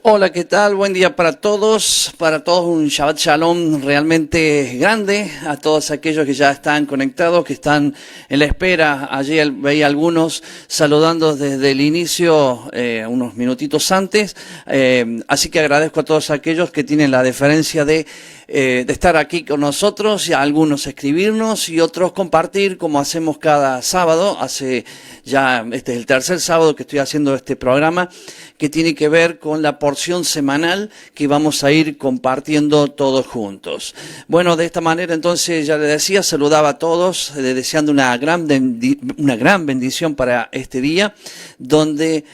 Hola, ¿qué tal? Buen día para todos un Shabbat Shalom realmente grande, a todos aquellos que ya están conectados, que están en la espera. Allí veía algunos saludando desde el inicio, unos minutitos antes, así que agradezco a todos aquellos que tienen la deferencia de estar aquí con nosotros, y a algunos escribirnos y otros compartir, como hacemos cada sábado. Este es el tercer sábado que estoy haciendo este programa, que tiene que ver con la porción semanal que vamos a ir compartiendo todos juntos. Bueno, de esta manera entonces, ya les decía, saludaba a todos, deseando una gran bendición para este día, donde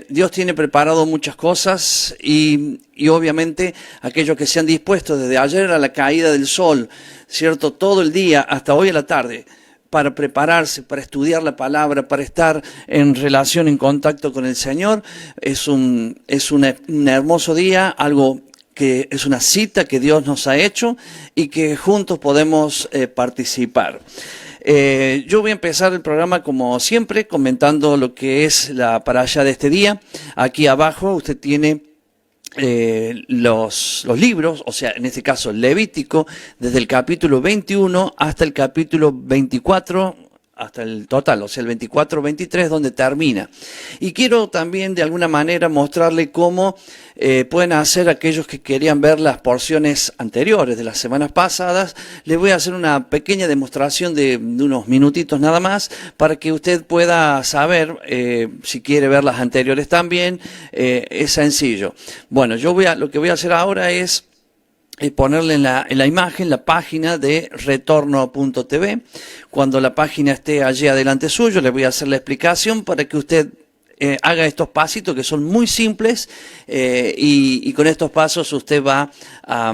Dios tiene preparado muchas cosas y obviamente aquellos que se han dispuesto desde ayer a la caída del sol, ¿cierto? Todo el día hasta hoy a la tarde, para prepararse, para estudiar la palabra, para estar en relación, en contacto con el Señor. Es un hermoso día, algo que es una cita que Dios nos ha hecho y que juntos podemos participar. Yo voy a empezar el programa como siempre comentando lo que es la parashá de este día. Aquí abajo usted tiene los libros, o sea, en este caso Levítico, desde el capítulo 21 hasta el capítulo 24, hasta el total, o sea, el 24-23, donde termina. Y quiero también de alguna manera mostrarle cómo pueden hacer aquellos que querían ver las porciones anteriores de las semanas pasadas. Les voy a hacer una pequeña demostración de unos minutitos nada más, para que usted pueda saber, si quiere ver las anteriores también, es sencillo. Bueno, lo que voy a hacer ahora es ponerle en la imagen la página de retorno.tv. Cuando la página esté allí adelante suyo, le voy a hacer la explicación para que usted haga estos pasitos que son muy simples, y con estos pasos usted va a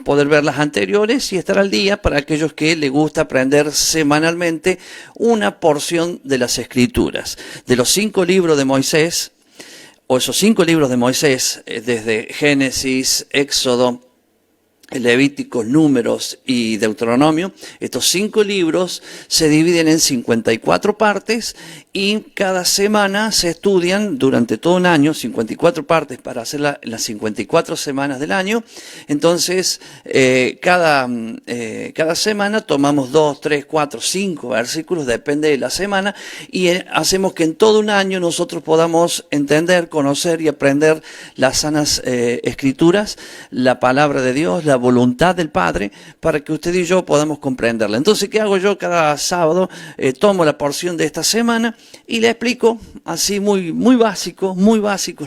poder ver las anteriores y estar al día, para aquellos que le gusta aprender semanalmente una porción de las Escrituras. De los 5 libros de Moisés, o esos 5 libros de Moisés, desde Génesis, Éxodo, Levítico, Números y Deuteronomio, estos 5 libros se dividen en 54 partes, y cada semana se estudian durante todo un año, 54 partes para hacer las 54 semanas del año. Entonces, cada semana tomamos 2, 3, 4, 5 versículos, depende de la semana, y hacemos que en todo un año nosotros podamos entender, conocer y aprender las sanas escrituras, la palabra de Dios, la voluntad del Padre, para que usted y yo podamos comprenderla. Entonces, ¿qué hago yo cada sábado? Tomo la porción de esta semana y le explico, así muy básico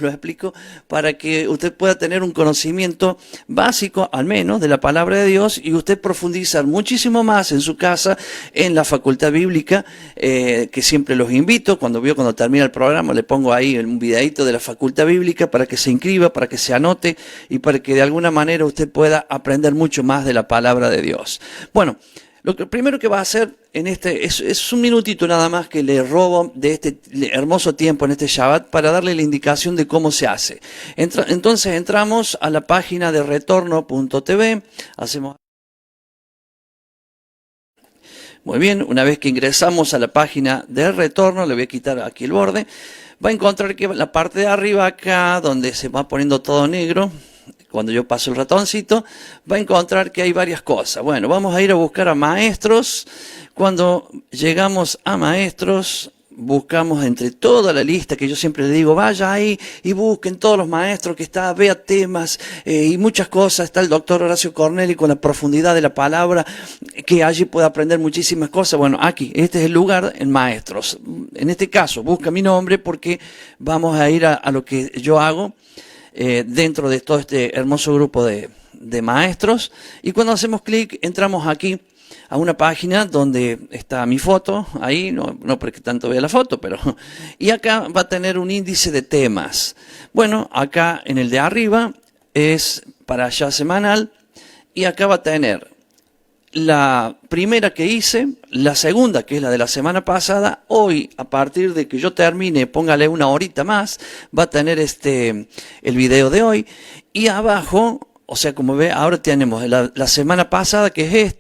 lo explico, para que usted pueda tener un conocimiento básico, al menos, de la palabra de Dios, y usted profundizar muchísimo más en su casa, en la facultad bíblica, que siempre los invito. Cuando termina el programa, le pongo ahí un videíto de la facultad bíblica para que se inscriba, para que se anote y para que de alguna manera usted pueda aprender mucho más de la palabra de Dios. Bueno, lo primero que va a hacer es un minutito nada más que le robo de este hermoso tiempo en este Shabbat, para darle la indicación de cómo se hace. Entonces entramos a la página de retorno.tv, hacemos... Muy bien, una vez que ingresamos a la página de retorno, le voy a quitar aquí el borde, va a encontrar que la parte de arriba, acá donde se va poniendo todo negro, cuando yo paso el ratoncito, va a encontrar que hay varias cosas. Bueno, vamos a ir a buscar a maestros. Cuando llegamos a maestros, buscamos entre toda la lista, que yo siempre le digo, vaya ahí y busquen todos los maestros que está, vea temas y muchas cosas. Está el doctor Horacio Corneli con la profundidad de la palabra, que allí puede aprender muchísimas cosas. Bueno, aquí, este es el lugar en maestros. En este caso, busca mi nombre, porque vamos a ir a lo que yo hago dentro de todo este hermoso grupo de maestros. Y cuando hacemos clic, entramos aquí a una página donde está mi foto, ahí, no porque tanto vea la foto, pero... Y acá va a tener un índice de temas. Bueno, acá en el de arriba es parashá semanal, y acá va a tener la primera que hice, la segunda, que es la de la semana pasada. Hoy, a partir de que yo termine, póngale una horita más, va a tener el video de hoy. Y abajo, o sea, como ve, ahora tenemos la semana pasada, que es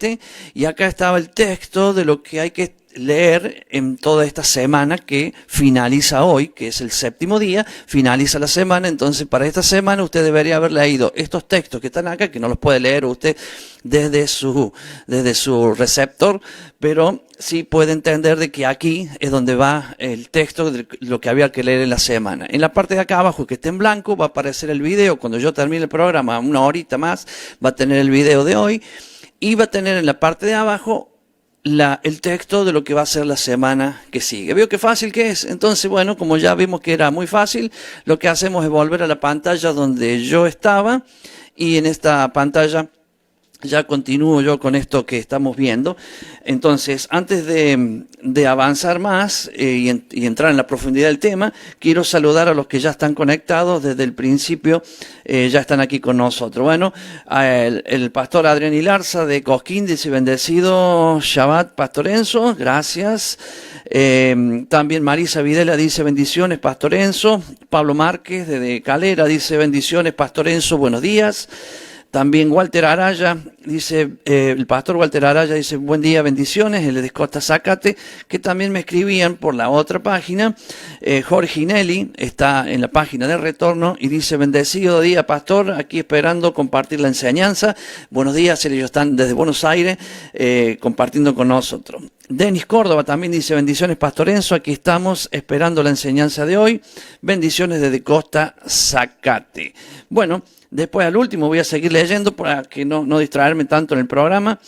y acá estaba el texto de lo que hay que leer en toda esta semana que finaliza hoy, que es el 7º día, finaliza la semana. Entonces para esta semana usted debería haber leído estos textos que están acá, que no los puede leer usted desde su receptor, pero sí puede entender de que aquí es donde va el texto de lo que había que leer en la semana. En la parte de acá abajo, que está en blanco, va a aparecer el video. Cuando yo termine el programa, una horita más, va a tener el video de hoy, y va a tener en la parte de abajo el texto de lo que va a ser la semana que sigue. ¿Veo qué fácil que es? Entonces, bueno, como ya vimos que era muy fácil, lo que hacemos es volver a la pantalla donde yo estaba, y en esta pantalla ya continúo yo con esto que estamos viendo. Entonces, antes de avanzar más y entrar en la profundidad del tema, quiero saludar a los que ya están conectados desde el principio, ya están aquí con nosotros. Bueno, el pastor Adrián Ilarza de Cosquín dice: bendecido Shabbat, Pastor Enzo, gracias. También Marisa Videla dice: bendiciones, Pastor Enzo. Pablo Márquez de Calera dice: bendiciones, Pastor Enzo, buenos días. También Walter Araya dice, el pastor Walter Araya dice: buen día, bendiciones. El de Costa Zacate, que también me escribían por la otra página. Jorge Inelli está en la página de retorno y dice: bendecido día, pastor, aquí esperando compartir la enseñanza. Buenos días, ellos están desde Buenos Aires compartiendo con nosotros. Denis Córdoba también dice: bendiciones, Pastor Enzo, aquí estamos esperando la enseñanza de hoy. Bendiciones desde Costa Zacate. Bueno, después al último voy a seguir leyendo para que no distraerme tanto en el programa.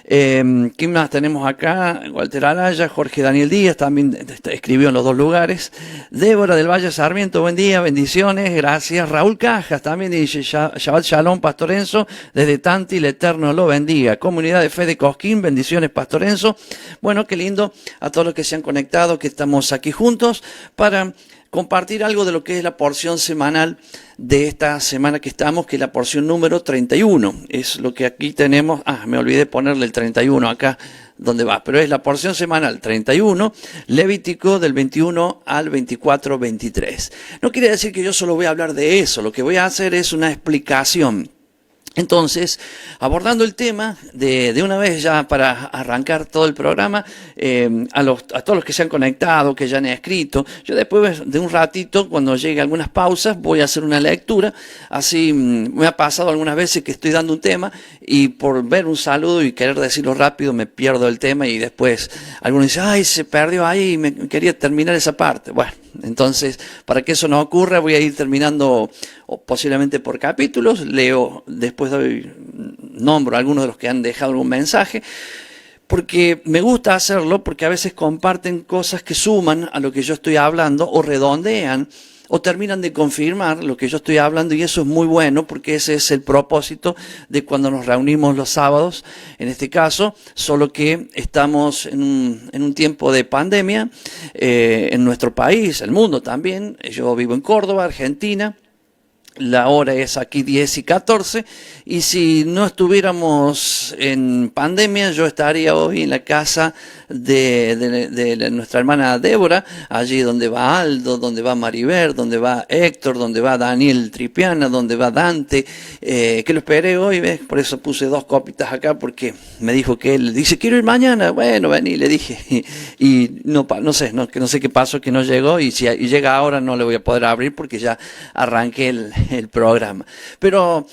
¿Quién más tenemos acá? Walter Araya, Jorge Daniel Díaz también escribió en los dos lugares. Débora del Valle Sarmiento, buen día, bendiciones, gracias. Raúl Cajas también dice: Shabbat Shalom, Pastor Enzo, desde Tanti, el Eterno lo bendiga. Comunidad de Fe de Cosquín, bendiciones, Pastor Enzo. Bueno, qué lindo a todos los que se han conectado, que estamos aquí juntos para compartir algo de lo que es la porción semanal de esta semana que estamos, que es la porción número 31. Es lo que aquí tenemos. Me olvidé ponerle el 31 acá donde va, pero es la porción semanal 31, Levítico del 21 al 24, 23. No quiere decir que yo solo voy a hablar de eso, lo que voy a hacer es una explicación. Entonces, abordando el tema de una vez ya para arrancar todo el programa, a todos los que se han conectado, que ya han escrito, yo después de un ratito, cuando llegue algunas pausas, voy a hacer una lectura. Así me ha pasado algunas veces que estoy dando un tema y por ver un saludo y querer decirlo rápido me pierdo el tema, y después algunos dicen: ay, se perdió ahí y me quería terminar esa parte. Bueno, entonces, para que eso no ocurra, voy a ir terminando o posiblemente por capítulos. Leo, después nombro a algunos de los que han dejado algún mensaje, porque me gusta hacerlo, porque a veces comparten cosas que suman a lo que yo estoy hablando, o redondean, o terminan de confirmar lo que yo estoy hablando, y eso es muy bueno, porque ese es el propósito de cuando nos reunimos los sábados, en este caso, solo que estamos en un tiempo de pandemia en nuestro país, el mundo también. Yo vivo en Córdoba, Argentina. La hora es aquí 10:14, y si no estuviéramos en pandemia, yo estaría hoy en la casa de nuestra hermana Débora, allí donde va Aldo, donde va Maribel, donde va Héctor, donde va Daniel Tripiana, donde va Dante, que lo esperé hoy, ¿ves? Por eso puse 2 copitas acá, porque me dijo que él dice: quiero ir mañana. Bueno, vení, le dije, y no sé qué pasó, que no llegó, y si llega ahora no le voy a poder abrir porque ya arranqué el programa. Pero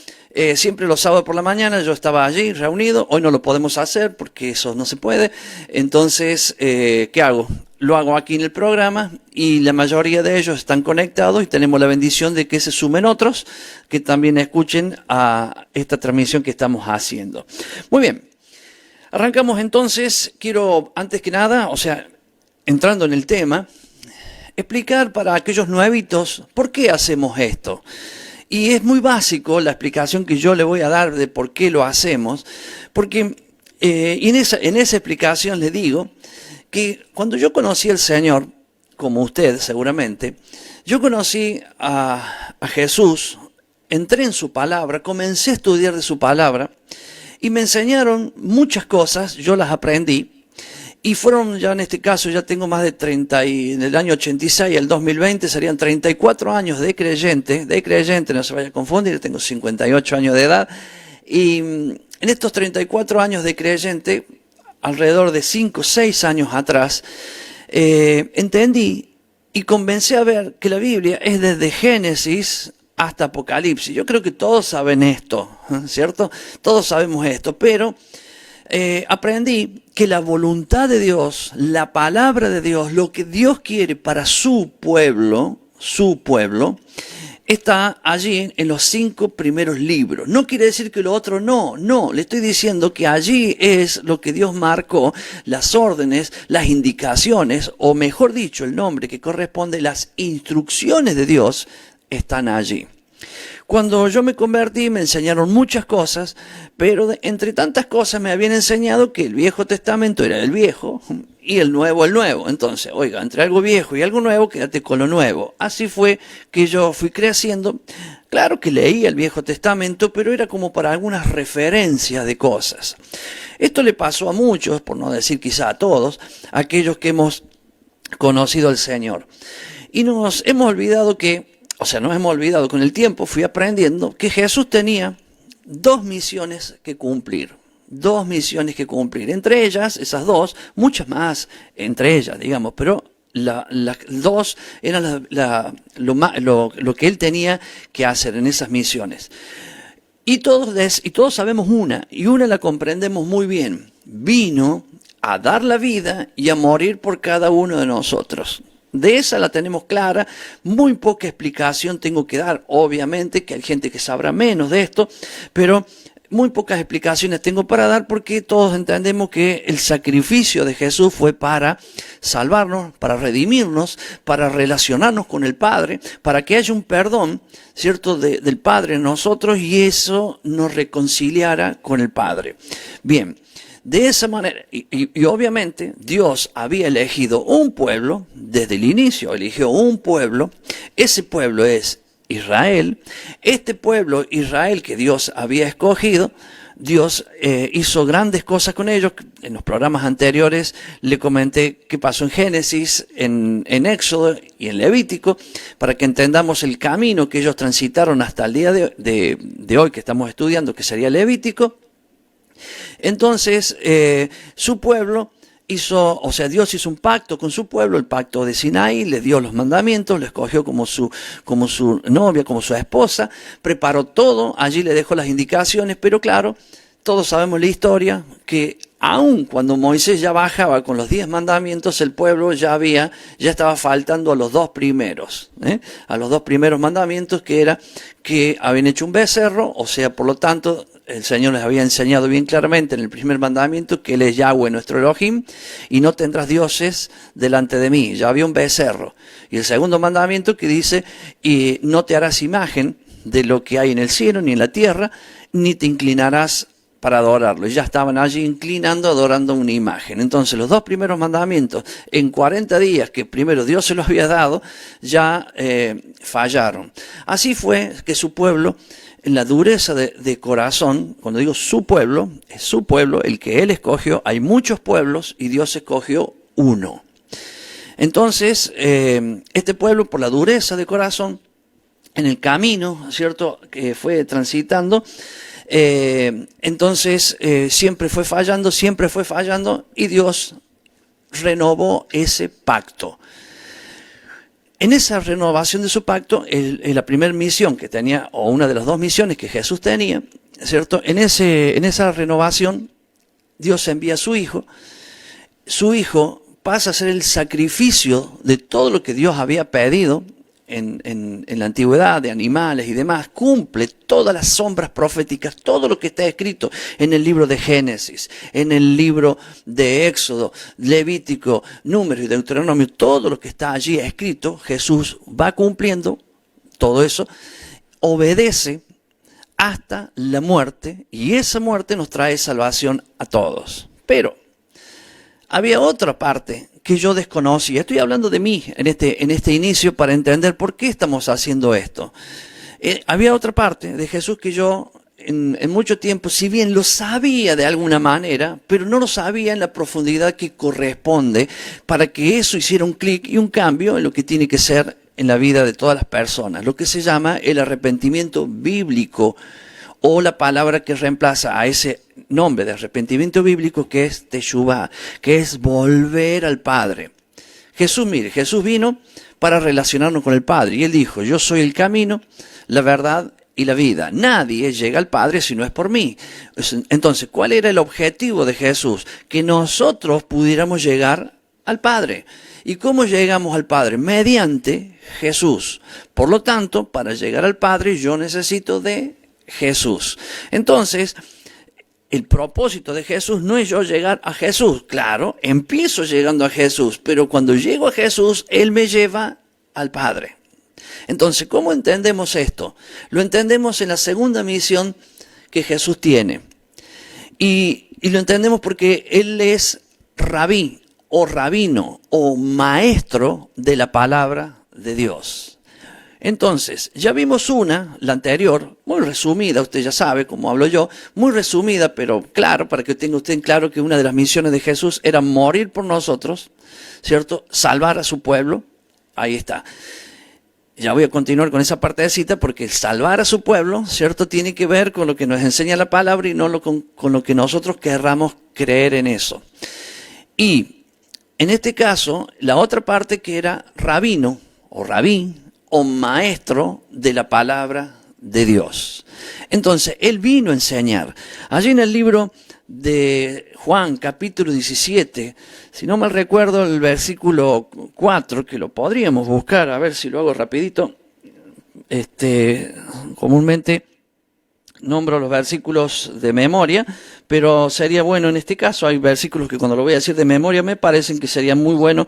siempre los sábados por la mañana yo estaba allí reunido. Hoy no lo podemos hacer porque eso no se puede. Entonces, ¿qué hago? Lo hago aquí en el programa, y la mayoría de ellos están conectados, y tenemos la bendición de que se sumen otros que también escuchen a esta transmisión que estamos haciendo. Muy bien, arrancamos entonces. Quiero, antes que nada, entrando en el tema, explicar para aquellos nuevitos por qué hacemos esto. Y es muy básico la explicación que yo le voy a dar de por qué lo hacemos, porque y en esa explicación le digo que cuando yo conocí al Señor, como usted seguramente, yo conocí a Jesús, entré en su palabra, comencé a estudiar de su palabra, y me enseñaron muchas cosas, yo las aprendí. Y fueron, ya en este caso, ya tengo más de 30, y en el año 86 al 2020 serían 34 años de creyente, no se vaya a confundir, tengo 58 años de edad, y en estos 34 años de creyente alrededor de 5 o 6 años atrás, entendí y comencé a ver que la Biblia es desde Génesis hasta Apocalipsis. Yo creo que todos saben esto, ¿cierto? Todos sabemos esto, pero aprendí que la voluntad de Dios, la palabra de Dios, lo que Dios quiere para su pueblo, está allí en los 5 primeros libros. No quiere decir que lo otro no, le estoy diciendo que allí es lo que Dios marcó, las órdenes, las indicaciones, o mejor dicho, el nombre que corresponde, las instrucciones de Dios están allí. Cuando yo me convertí me enseñaron muchas cosas, pero entre tantas cosas me habían enseñado que el Viejo Testamento era el viejo y el Nuevo el nuevo. Entonces, oiga, entre algo viejo y algo nuevo, quédate con lo nuevo. Así fue que yo fui creciendo. Claro que leía el Viejo Testamento, pero era como para algunas referencias de cosas. Esto le pasó a muchos, por no decir quizá a todos, aquellos que hemos conocido al Señor. Y nos hemos olvidado con el tiempo fui aprendiendo que Jesús tenía 2 misiones que cumplir. 2 misiones que cumplir. Entre ellas, esas 2, muchas más entre ellas, digamos, pero las 2 eran lo que él tenía que hacer en esas misiones. Y todos sabemos una, y una la comprendemos muy bien. Vino a dar la vida y a morir por cada uno de nosotros. De esa la tenemos clara, muy poca explicación tengo que dar, obviamente que hay gente que sabrá menos de esto, pero muy pocas explicaciones tengo para dar porque todos entendemos que el sacrificio de Jesús fue para salvarnos, para redimirnos, para relacionarnos con el Padre, para que haya un perdón, ¿cierto?, del Padre en nosotros y eso nos reconciliara con el Padre. Bien. De esa manera, y obviamente Dios había elegido un pueblo, desde el inicio eligió un pueblo, ese pueblo es Israel, este pueblo Israel que Dios había escogido, Dios hizo grandes cosas con ellos. En los programas anteriores le comenté qué pasó en Génesis, en Éxodo y en Levítico, para que entendamos el camino que ellos transitaron hasta el día de hoy que estamos estudiando, que sería Levítico. Entonces, su pueblo Dios hizo un pacto con su pueblo, el pacto de Sinaí, le dio los mandamientos, lo escogió como su novia, como su esposa, preparó todo, allí le dejó las indicaciones, pero claro, todos sabemos la historia, que aun cuando Moisés ya bajaba con los 10 mandamientos, el pueblo ya estaba faltando a los 2 primeros, a los 2 primeros mandamientos, que era que habían hecho un becerro, o sea, por lo tanto, el Señor les había enseñado bien claramente en el primer mandamiento que Él es Yahweh, nuestro Elohim, y no tendrás dioses delante de mí. Ya había un becerro. Y el segundo mandamiento que dice, y no te harás imagen de lo que hay en el cielo ni en la tierra, ni te inclinarás para adorarlo. Y ya estaban allí adorando una imagen. Entonces los 2 primeros mandamientos, en 40 días que primero Dios se los había dado, ya fallaron. Así fue que su pueblo, en la dureza de corazón, cuando digo su pueblo, es su pueblo, el que Él escogió. Hay muchos pueblos y Dios escogió uno. Entonces, este pueblo, por la dureza de corazón, en el camino, ¿cierto?, que fue transitando, entonces siempre fue fallando y Dios renovó ese pacto. En esa renovación de su pacto, la primera misión que tenía, o una de las 2 misiones que Jesús tenía, ¿cierto? En esa renovación, Dios envía a su Hijo. Su Hijo pasa a ser el sacrificio de todo lo que Dios había pedido en la antigüedad, de animales y demás. Cumple todas las sombras proféticas, todo lo que está escrito en el libro de Génesis, en el libro de Éxodo, Levítico, Números y Deuteronomio. Todo lo que está allí escrito, Jesús va cumpliendo todo eso, obedece hasta la muerte, y esa muerte nos trae salvación a todos. Pero había otra parte que yo desconocía. Estoy hablando de mí en este inicio para entender por qué estamos haciendo esto. Había otra parte de Jesús que yo en mucho tiempo, si bien lo sabía de alguna manera, pero no lo sabía en la profundidad que corresponde para que eso hiciera un clic y un cambio en lo que tiene que ser en la vida de todas las personas. Lo que se llama el arrepentimiento bíblico o la palabra que reemplaza a ese nombre de arrepentimiento bíblico, que es teshuvah, que es volver al Padre. Jesús, mire, Jesús vino para relacionarnos con el Padre, y Él dijo: yo soy el camino, la verdad y la vida. Nadie llega al Padre si no es por mí. Entonces, ¿cuál era el objetivo de Jesús? Que nosotros pudiéramos llegar al Padre. ¿Y cómo llegamos al Padre? Mediante Jesús. Por lo tanto, para llegar al Padre yo necesito de Jesús. Entonces, el propósito de Jesús no es yo llegar a Jesús. Claro, empiezo llegando a Jesús, pero cuando llego a Jesús, Él me lleva al Padre. Entonces, ¿cómo entendemos esto? Lo entendemos en la segunda misión que Jesús tiene. Y lo entendemos porque Él es rabí, o rabino, o maestro de la palabra de Dios. Entonces, ya vimos la anterior, muy resumida, usted ya sabe cómo hablo yo, muy resumida, pero claro, para que tenga usted en claro que una de las misiones de Jesús era morir por nosotros, ¿cierto? Salvar a su pueblo, ahí está. Ya voy a continuar con esa partecita porque salvar a su pueblo, ¿cierto? Tiene que ver con lo que nos enseña la palabra y no con lo que nosotros querramos creer en eso. Y en este caso, la otra parte que era rabino o rabí o maestro de la palabra de Dios. Entonces, Él vino a enseñar. Allí en el libro de Juan, capítulo 17, si no mal recuerdo, el versículo 4, que lo podríamos buscar, a ver si lo hago rapidito. Comúnmente nombro los versículos de memoria, pero sería bueno en este caso, hay versículos que cuando lo voy a decir de memoria me parecen que sería muy bueno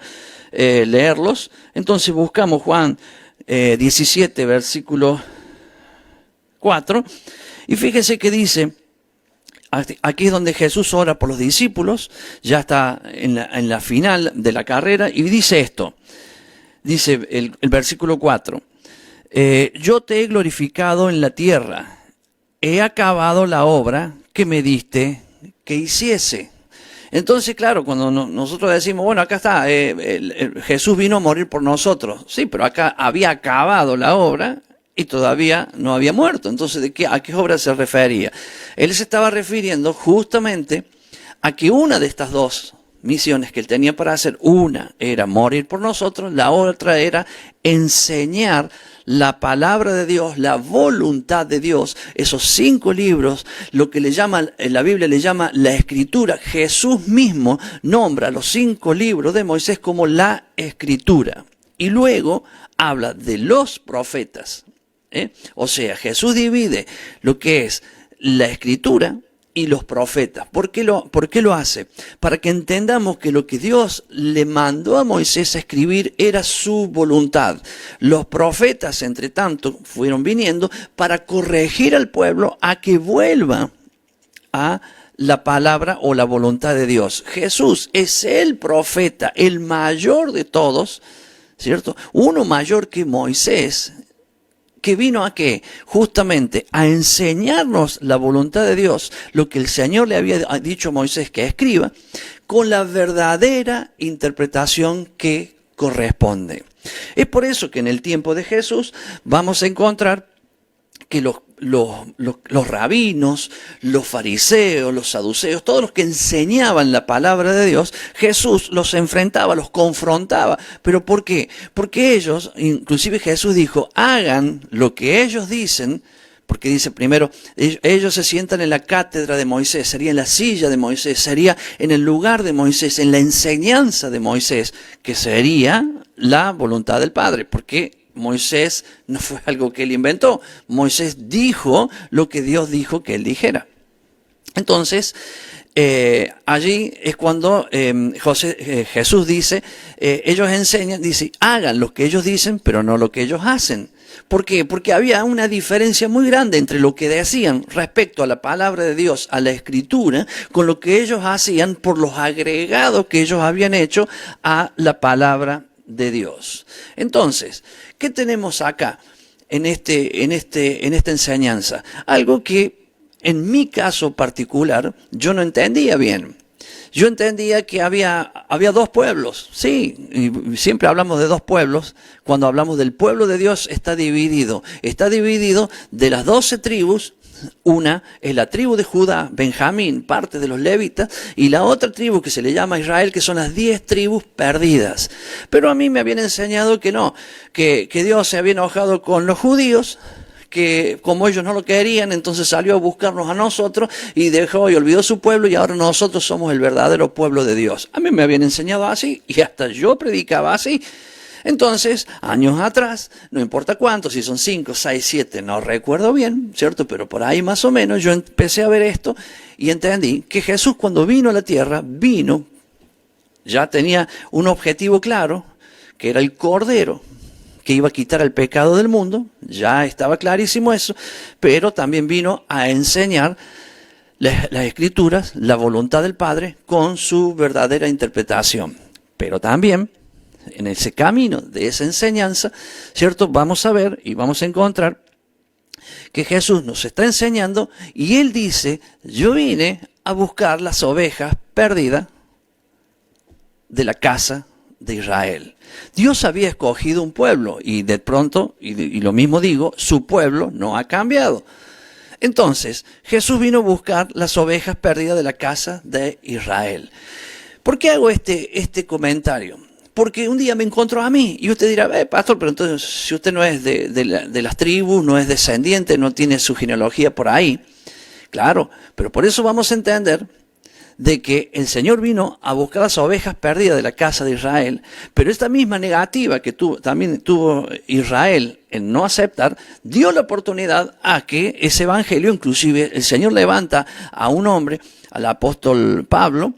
leerlos. Entonces buscamos Juan 17, versículo 4, y fíjense que dice, aquí es donde Jesús ora por los discípulos, ya está en la final de la carrera, y dice esto, dice el versículo 4, yo te he glorificado en la tierra, he acabado la obra que me diste que hiciese. Entonces, claro, cuando nosotros decimos, bueno, acá está, Jesús vino a morir por nosotros, sí, pero acá había acabado la obra y todavía no había muerto. Entonces, ¿a qué obra se refería? Él se estaba refiriendo justamente a que una de estas dos misiones que él tenía para hacer, una era morir por nosotros, la otra era enseñar la palabra de Dios, la voluntad de Dios, esos 5 libros, lo que la Biblia le llama la Escritura. Jesús mismo nombra los 5 libros de Moisés como la Escritura. Y luego habla de los profetas. O sea, Jesús divide lo que es la Escritura y los profetas. ¿Por qué lo hace? Para que entendamos que lo que Dios le mandó a Moisés a escribir era su voluntad. Los profetas, entre tanto, fueron viniendo para corregir al pueblo a que vuelva a la palabra o la voluntad de Dios. Jesús es el profeta, el mayor de todos, ¿cierto? Uno mayor que Moisés, que vino a qué? Justamente a enseñarnos la voluntad de Dios, lo que el Señor le había dicho a Moisés que escriba, con la verdadera interpretación que corresponde. Es por eso que en el tiempo de Jesús vamos a encontrar que los rabinos, los fariseos, los saduceos, todos los que enseñaban la palabra de Dios, Jesús los enfrentaba, los confrontaba. ¿Pero por qué? Porque ellos, inclusive Jesús dijo, hagan lo que ellos dicen, porque dice primero, ellos se sientan en la cátedra de Moisés, sería en la silla de Moisés, sería en el lugar de Moisés, en la enseñanza de Moisés, que sería la voluntad del Padre, porque Moisés no fue algo que él inventó. Moisés dijo lo que Dios dijo que él dijera. Entonces, allí es cuando Jesús dice, ellos enseñan, dice, hagan lo que ellos dicen, pero no lo que ellos hacen. ¿Por qué? Porque había una diferencia muy grande entre lo que decían respecto a la palabra de Dios, a la Escritura, con lo que ellos hacían por los agregados que ellos habían hecho a la palabra de Dios. Entonces, ¿qué tenemos acá en esta enseñanza? Algo que en mi caso particular yo no entendía bien. Yo entendía que había 2 pueblos, sí, y siempre hablamos de 2 pueblos. Cuando hablamos del pueblo de Dios está dividido de las 12 tribus, Una es la tribu de Judá, Benjamín, parte de los levitas, y la otra tribu que se le llama Israel, que son las 10 tribus perdidas. Pero a mí me habían enseñado que no, que Dios se había enojado con los judíos, que como ellos no lo querían, entonces salió a buscarnos a nosotros y dejó y olvidó su pueblo, y ahora nosotros somos el verdadero pueblo de Dios. A mí me habían enseñado así y hasta yo predicaba así. Entonces, años atrás, no importa cuánto, si son 5, 6, 7, no recuerdo bien, ¿cierto? Pero por ahí más o menos yo empecé a ver esto y entendí que Jesús, cuando vino a la tierra, ya tenía un objetivo claro, que era el Cordero, que iba a quitar el pecado del mundo. Ya estaba clarísimo eso, pero también vino a enseñar las Escrituras, la voluntad del Padre, con su verdadera interpretación. Pero también, en ese camino de esa enseñanza, ¿cierto? Vamos a ver y vamos a encontrar que Jesús nos está enseñando y Él dice, yo vine a buscar las ovejas perdidas de la casa de Israel. Dios había escogido un pueblo y de pronto, y lo mismo digo, su pueblo no ha cambiado. Entonces, Jesús vino a buscar las ovejas perdidas de la casa de Israel. ¿Por qué hago este comentario? Porque un día me encontró a mí y usted dirá, pastor, pero entonces si usted no es de las tribus, no es descendiente, no tiene su genealogía por ahí. Claro, pero por eso vamos a entender de que el Señor vino a buscar las ovejas perdidas de la casa de Israel, pero esta misma negativa que también tuvo Israel en no aceptar, dio la oportunidad a que ese evangelio, inclusive el Señor levanta a un hombre, al apóstol Pablo,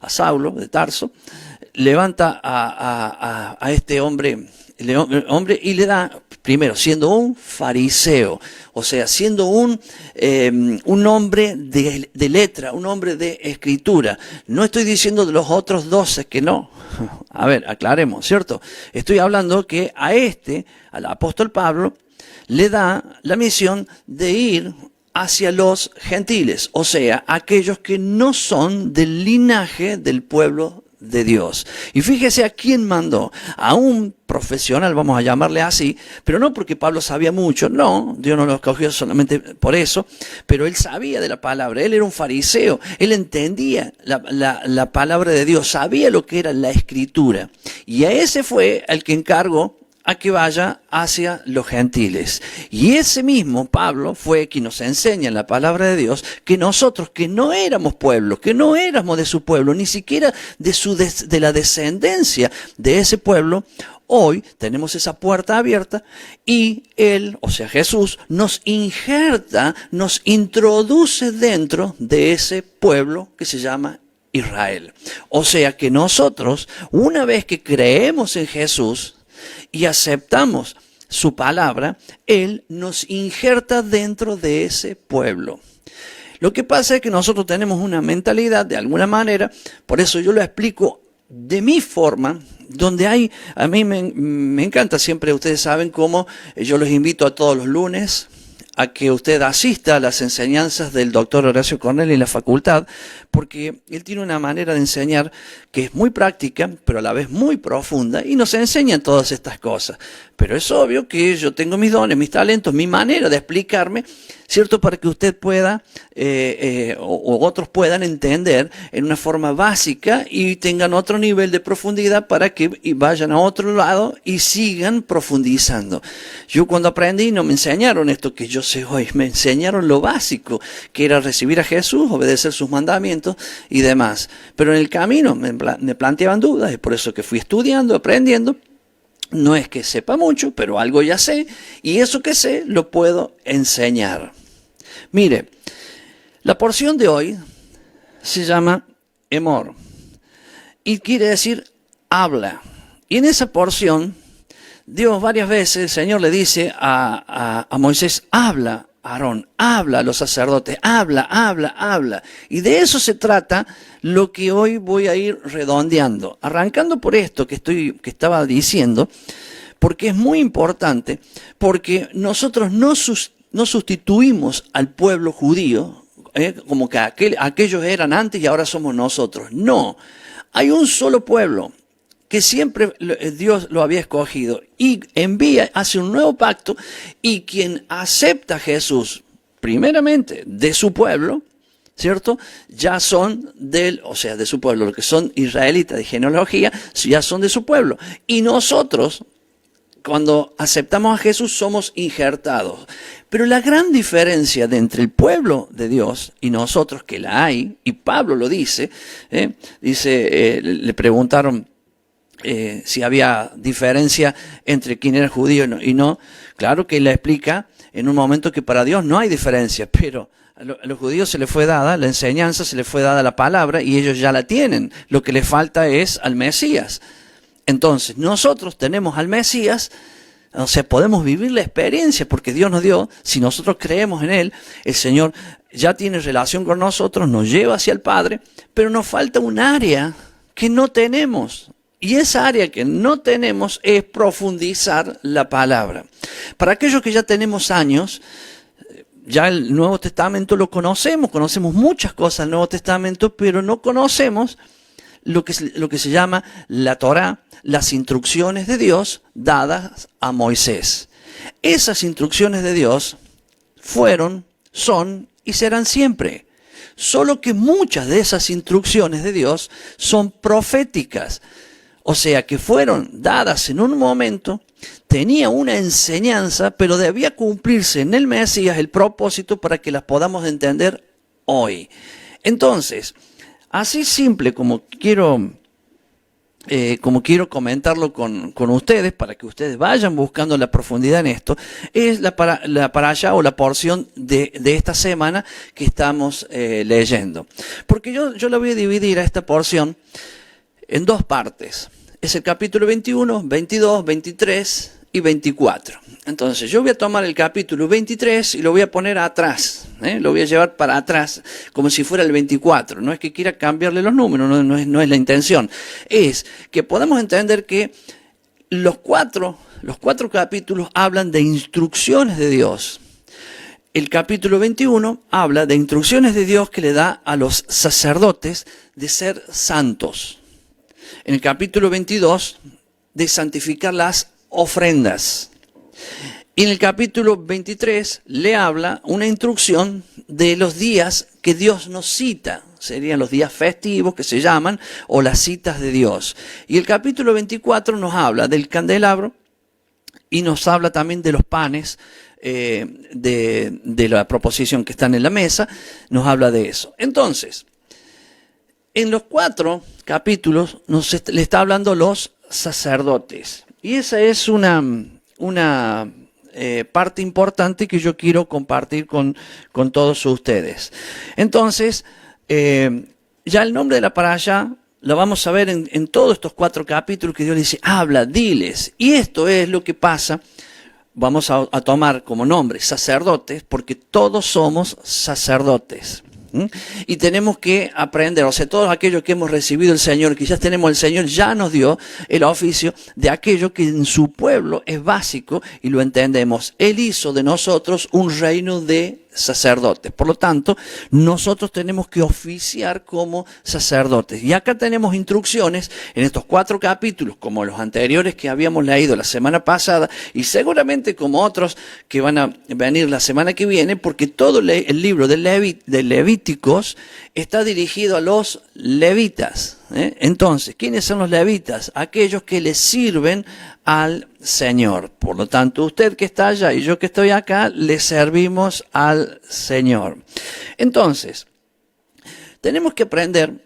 a Saulo de Tarso, levanta a este hombre y le da, primero, siendo un fariseo, o sea, siendo un hombre de letra, un hombre de escritura. No estoy diciendo de los otros 12 que no. A ver, aclaremos, ¿cierto? Estoy hablando que al apóstol Pablo, le da la misión de ir hacia los gentiles, o sea, aquellos que no son del linaje del pueblo de Dios. Y fíjese a quién mandó, a un profesional, vamos a llamarle así, pero no porque Pablo sabía mucho, no, Dios no lo escogió solamente por eso, pero él sabía de la palabra, él era un fariseo, él entendía la palabra de Dios, sabía lo que era la escritura, y a ese fue el que encargó a que vaya hacia los gentiles. Y ese mismo Pablo fue quien nos enseña en la palabra de Dios que nosotros, que no éramos pueblo, que no éramos de su pueblo, ni siquiera de la descendencia de ese pueblo, hoy tenemos esa puerta abierta y Él, o sea Jesús, nos injerta, nos introduce dentro de ese pueblo que se llama Israel. O sea que nosotros, una vez que creemos en Jesús, y aceptamos su palabra, Él nos injerta dentro de ese pueblo. Lo que pasa es que nosotros tenemos una mentalidad de alguna manera, por eso yo lo explico de mi forma, donde a mí me encanta siempre, ustedes saben cómo yo los invito a todos los lunes a que usted asista a las enseñanzas del doctor Horacio Cornell en la facultad, porque él tiene una manera de enseñar que es muy práctica, pero a la vez muy profunda, y nos enseña todas estas cosas. Pero es obvio que yo tengo mis dones, mis talentos, mi manera de explicarme, ¿cierto? Para que usted pueda, o otros puedan entender en una forma básica y tengan otro nivel de profundidad para que vayan a otro lado y sigan profundizando. Yo cuando aprendí no me enseñaron esto que yo sé hoy, me enseñaron lo básico, que era recibir a Jesús, obedecer sus mandamientos y demás. Pero en el camino me planteaban dudas, es por eso que fui estudiando, aprendiendo. No es que sepa mucho, pero algo ya sé, y eso que sé lo puedo enseñar. Mire, la porción de hoy se llama Emor, y quiere decir habla. Y en esa porción, Dios varias veces, el Señor le dice a Moisés, habla, Aarón, habla a los sacerdotes, habla. Y de eso se trata lo que hoy voy a ir redondeando. Arrancando por esto que estaba diciendo, porque es muy importante, porque nosotros no sustituimos al pueblo judío, como que aquellos eran antes y ahora somos nosotros. No, hay un solo pueblo que siempre Dios lo había escogido y hace un nuevo pacto, y quien acepta a Jesús primeramente de su pueblo, ¿cierto? Ya son de su pueblo, los que son israelitas de genealogía, ya son de su pueblo. Y nosotros, cuando aceptamos a Jesús, somos injertados. Pero la gran diferencia entre el pueblo de Dios y nosotros, que la hay, y Pablo lo dice, le preguntaron si había diferencia entre quién era judío y no. Claro que él le explica en un momento que para Dios no hay diferencia, pero a los judíos se les fue dada la enseñanza, se les fue dada la palabra y ellos ya la tienen. Lo que les falta es al Mesías. Entonces, nosotros tenemos al Mesías, o sea, podemos vivir la experiencia porque Dios nos dio, si nosotros creemos en Él, el Señor ya tiene relación con nosotros, nos lleva hacia el Padre, pero nos falta un área que no tenemos. Y esa área que no tenemos es profundizar la palabra. Para aquellos que ya tenemos años, ya el Nuevo Testamento lo conocemos muchas cosas del Nuevo Testamento, pero no conocemos lo que se llama la Torá, las instrucciones de Dios dadas a Moisés. Esas instrucciones de Dios fueron, son y serán siempre. Solo que muchas de esas instrucciones de Dios son proféticas. O sea, que fueron dadas en un momento, tenía una enseñanza, pero debía cumplirse en el Mesías el propósito para que las podamos entender hoy. Entonces, así simple como quiero comentarlo con ustedes, para que ustedes vayan buscando la profundidad en esto, es la parashá o la porción de esta semana que estamos leyendo. Porque yo la voy a dividir a esta porción en dos partes. Es el capítulo 21, 22, 23 y 24. Entonces yo voy a tomar el capítulo 23 y lo voy a poner atrás, lo voy a llevar para atrás como si fuera el 24. No es que quiera cambiarle los números, no es la intención. Es que podamos entender que los cuatro capítulos hablan de instrucciones de Dios. El capítulo 21 habla de instrucciones de Dios que le da a los sacerdotes de ser santos. En el capítulo 22, de santificar las ofrendas. Y en el capítulo 23 le habla una instrucción de los días que Dios nos cita. Serían los días festivos que se llaman, o las citas de Dios. Y el capítulo 24 nos habla del candelabro y nos habla también de los panes, de la proposición que están en la mesa, nos habla de eso. Entonces, en los 4 capítulos le está hablando los sacerdotes. Y esa es una parte importante que yo quiero compartir con todos ustedes. Entonces, ya el nombre de la parashá lo vamos a ver en todos estos 4 capítulos que Dios le dice, habla, diles. Y esto es lo que pasa. Vamos a tomar como nombre sacerdotes, porque todos somos sacerdotes. Y tenemos que aprender, o sea, todos aquellos que hemos recibido el Señor, quizás tenemos el Señor, ya nos dio el oficio de aquello que en su pueblo es básico y lo entendemos. Él hizo de nosotros un reino de sacerdotes. Por lo tanto, nosotros tenemos que oficiar como sacerdotes. Y acá tenemos instrucciones en estos 4 capítulos, como los anteriores que habíamos leído la semana pasada, y seguramente como otros que van a venir la semana que viene, porque todo el libro de Levíticos está dirigido a los levitas. Entonces, ¿quiénes son los levitas? Aquellos que le sirven al Señor. Por lo tanto, usted que está allá y yo que estoy acá, le servimos al Señor. Entonces, tenemos que aprender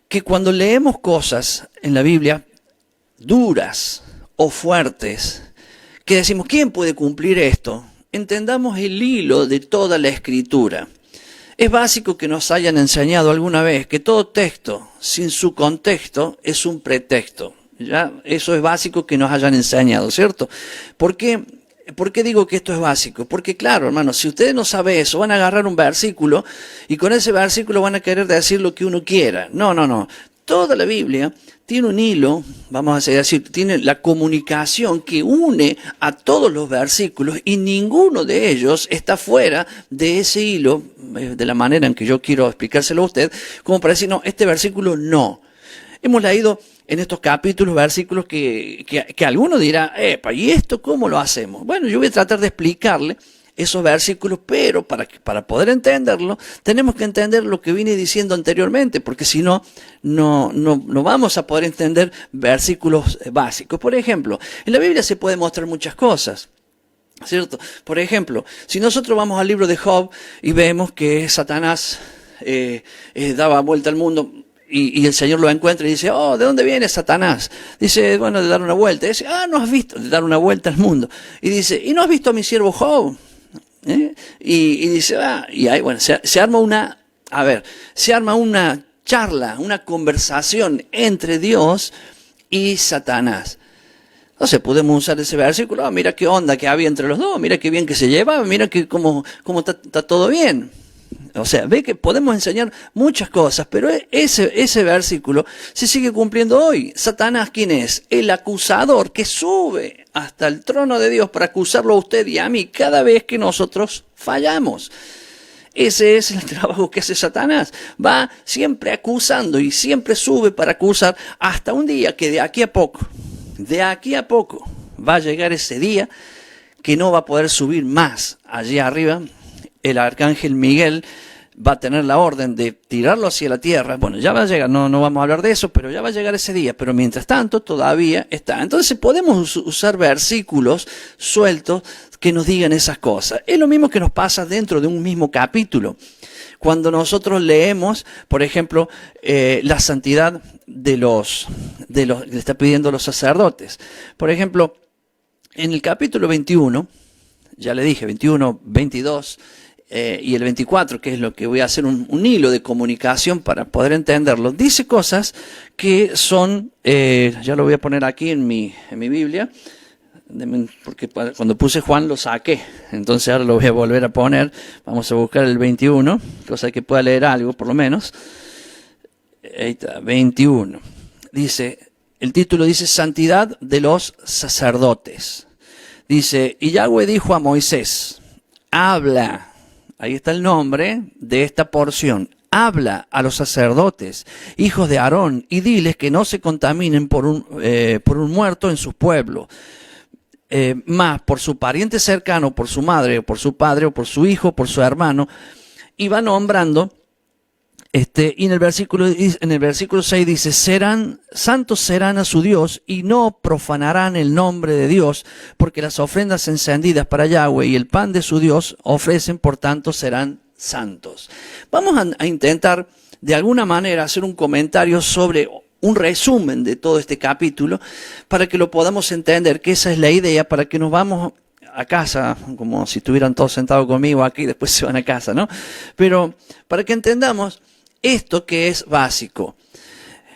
que cuando leemos cosas en la Biblia duras o fuertes, que decimos, ¿quién puede cumplir esto? Entendamos el hilo de toda la Escritura. Es básico que nos hayan enseñado alguna vez que todo texto sin su contexto es un pretexto. ¿Ya? Eso es básico que nos hayan enseñado, ¿cierto? ¿Por qué digo que esto es básico? Porque claro, hermanos, si ustedes no saben eso, van a agarrar un versículo y con ese versículo van a querer decir lo que uno quiera. No. Toda la Biblia tiene un hilo, vamos a decir, tiene la comunicación que une a todos los versículos y ninguno de ellos está fuera de ese hilo, de la manera en que yo quiero explicárselo a usted, como para decir, no, este versículo no. Hemos leído en estos capítulos versículos que alguno dirá, ¿y esto cómo lo hacemos? Bueno, yo voy a tratar de explicarle esos versículos, pero para poder entenderlo, tenemos que entender lo que vine diciendo anteriormente, porque si no, no vamos a poder entender versículos básicos. Por ejemplo, en la Biblia se puede mostrar muchas cosas, ¿cierto? Por ejemplo, si nosotros vamos al libro de Job y vemos que Satanás daba vuelta al mundo, y el Señor lo encuentra y dice, oh, ¿de dónde viene Satanás? Dice, bueno, de dar una vuelta. Y dice, ¿no has visto? De dar una vuelta al mundo. Y dice, ¿y no has visto a mi siervo Job? Y dice, y ahí, bueno, se arma una charla, una conversación entre Dios y Satanás. Entonces podemos usar ese versículo, mira qué onda que había entre los dos, mira qué bien que se lleva, mira que cómo está todo bien. O sea, ve que podemos enseñar muchas cosas, pero ese versículo se sigue cumpliendo hoy. Satanás, ¿quién es? El acusador que sube hasta el trono de Dios para acusarlo a usted y a mí cada vez que nosotros fallamos. Ese es el trabajo que hace Satanás. Va siempre acusando y siempre sube para acusar hasta un día que de aquí a poco va a llegar ese día que no va a poder subir más allí arriba. El arcángel Miguel va a tener la orden de tirarlo hacia la tierra. Bueno, ya va a llegar, no vamos a hablar de eso, pero ya va a llegar ese día. Pero mientras tanto, todavía está. Entonces podemos usar versículos sueltos que nos digan esas cosas. Es lo mismo que nos pasa dentro de un mismo capítulo. Cuando nosotros leemos, por ejemplo, la santidad de los le está pidiendo los sacerdotes. Por ejemplo, en el capítulo 21, ya le dije, 21, 22... y el 24, que es lo que voy a hacer un hilo de comunicación para poder entenderlo, dice cosas que son, ya lo voy a poner aquí en mi Biblia, porque cuando puse Juan lo saqué, entonces ahora lo voy a volver a poner. Vamos a buscar el 21, cosa que pueda leer algo por lo menos. Ahí está, 21. Dice, el título dice Santidad de los sacerdotes. Dice, y Yahweh dijo a Moisés, habla. Ahí está el nombre de esta porción. Habla a los sacerdotes, hijos de Aarón, y diles que no se contaminen por un muerto en su pueblo. Más por su pariente cercano, por su madre, o por su padre, o por su hijo, por su hermano. Y va nombrando, y en el versículo 6 dice, santos serán a su Dios y no profanarán el nombre de Dios, porque las ofrendas encendidas para Yahweh y el pan de su Dios ofrecen, por tanto serán santos. Vamos a intentar de alguna manera hacer un comentario sobre un resumen de todo este capítulo para que lo podamos entender, que esa es la idea, para que nos vamos a casa, como si estuvieran todos sentados conmigo aquí y después se van a casa, ¿no? Pero para que entendamos esto que es básico.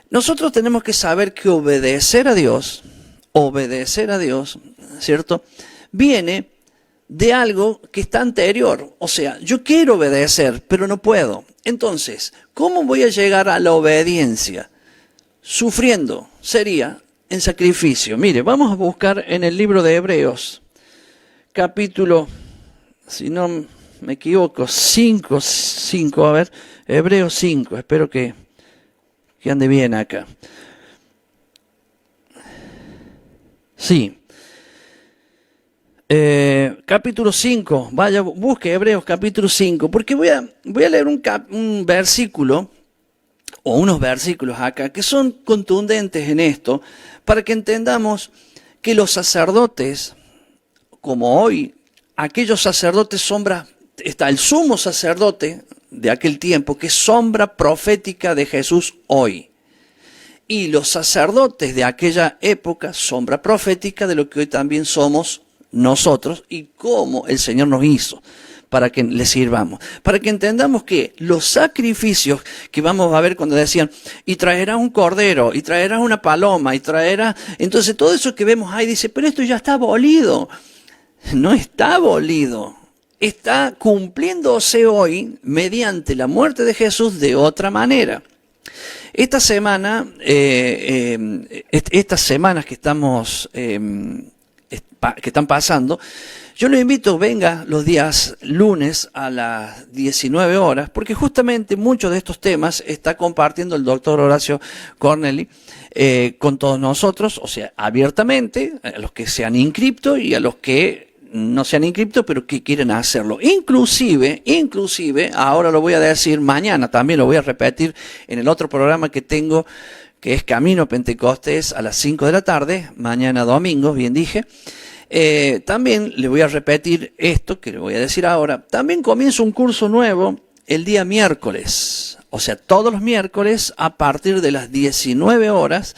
Nosotros tenemos que saber que obedecer a Dios, ¿cierto? Viene de algo que está anterior. O sea, yo quiero obedecer, pero no puedo. Entonces, ¿cómo voy a llegar a la obediencia? Sufriendo, sería en sacrificio. Mire, vamos a buscar en el libro de Hebreos, capítulo, si no me equivoco, 5, a ver, Hebreos 5, espero que ande bien acá. Sí. Capítulo 5, vaya, busque Hebreos capítulo 5, porque voy a leer un versículo, o unos versículos acá, que son contundentes en esto, para que entendamos que los sacerdotes, como hoy, aquellos sacerdotes está el sumo sacerdote de aquel tiempo, que es sombra profética de Jesús hoy. Y los sacerdotes de aquella época, sombra profética de lo que hoy también somos nosotros y cómo el Señor nos hizo para que le sirvamos. Para que entendamos que los sacrificios que vamos a ver cuando decían, y traerás un cordero, y traerás una paloma, y traerás... Entonces todo eso que vemos ahí dice, pero esto ya está abolido. No está abolido. Está cumpliéndose hoy mediante la muerte de Jesús de otra manera. Esta semana, estas semanas que estamos, que están pasando, yo lo invito, venga los días lunes a las 19 horas, porque justamente muchos de estos temas está compartiendo el doctor Horacio Corneli con todos nosotros, o sea, abiertamente, a los que se han inscrito y a los que no se han inscrito, pero que quieren hacerlo. Inclusive, ahora lo voy a decir mañana, también lo voy a repetir en el otro programa que tengo, que es Camino Pentecostés a las 5 de la tarde, mañana domingo, bien dije. También le voy a repetir esto que le voy a decir ahora. También comienza un curso nuevo el día miércoles, o sea, todos los miércoles a partir de las 19 horas,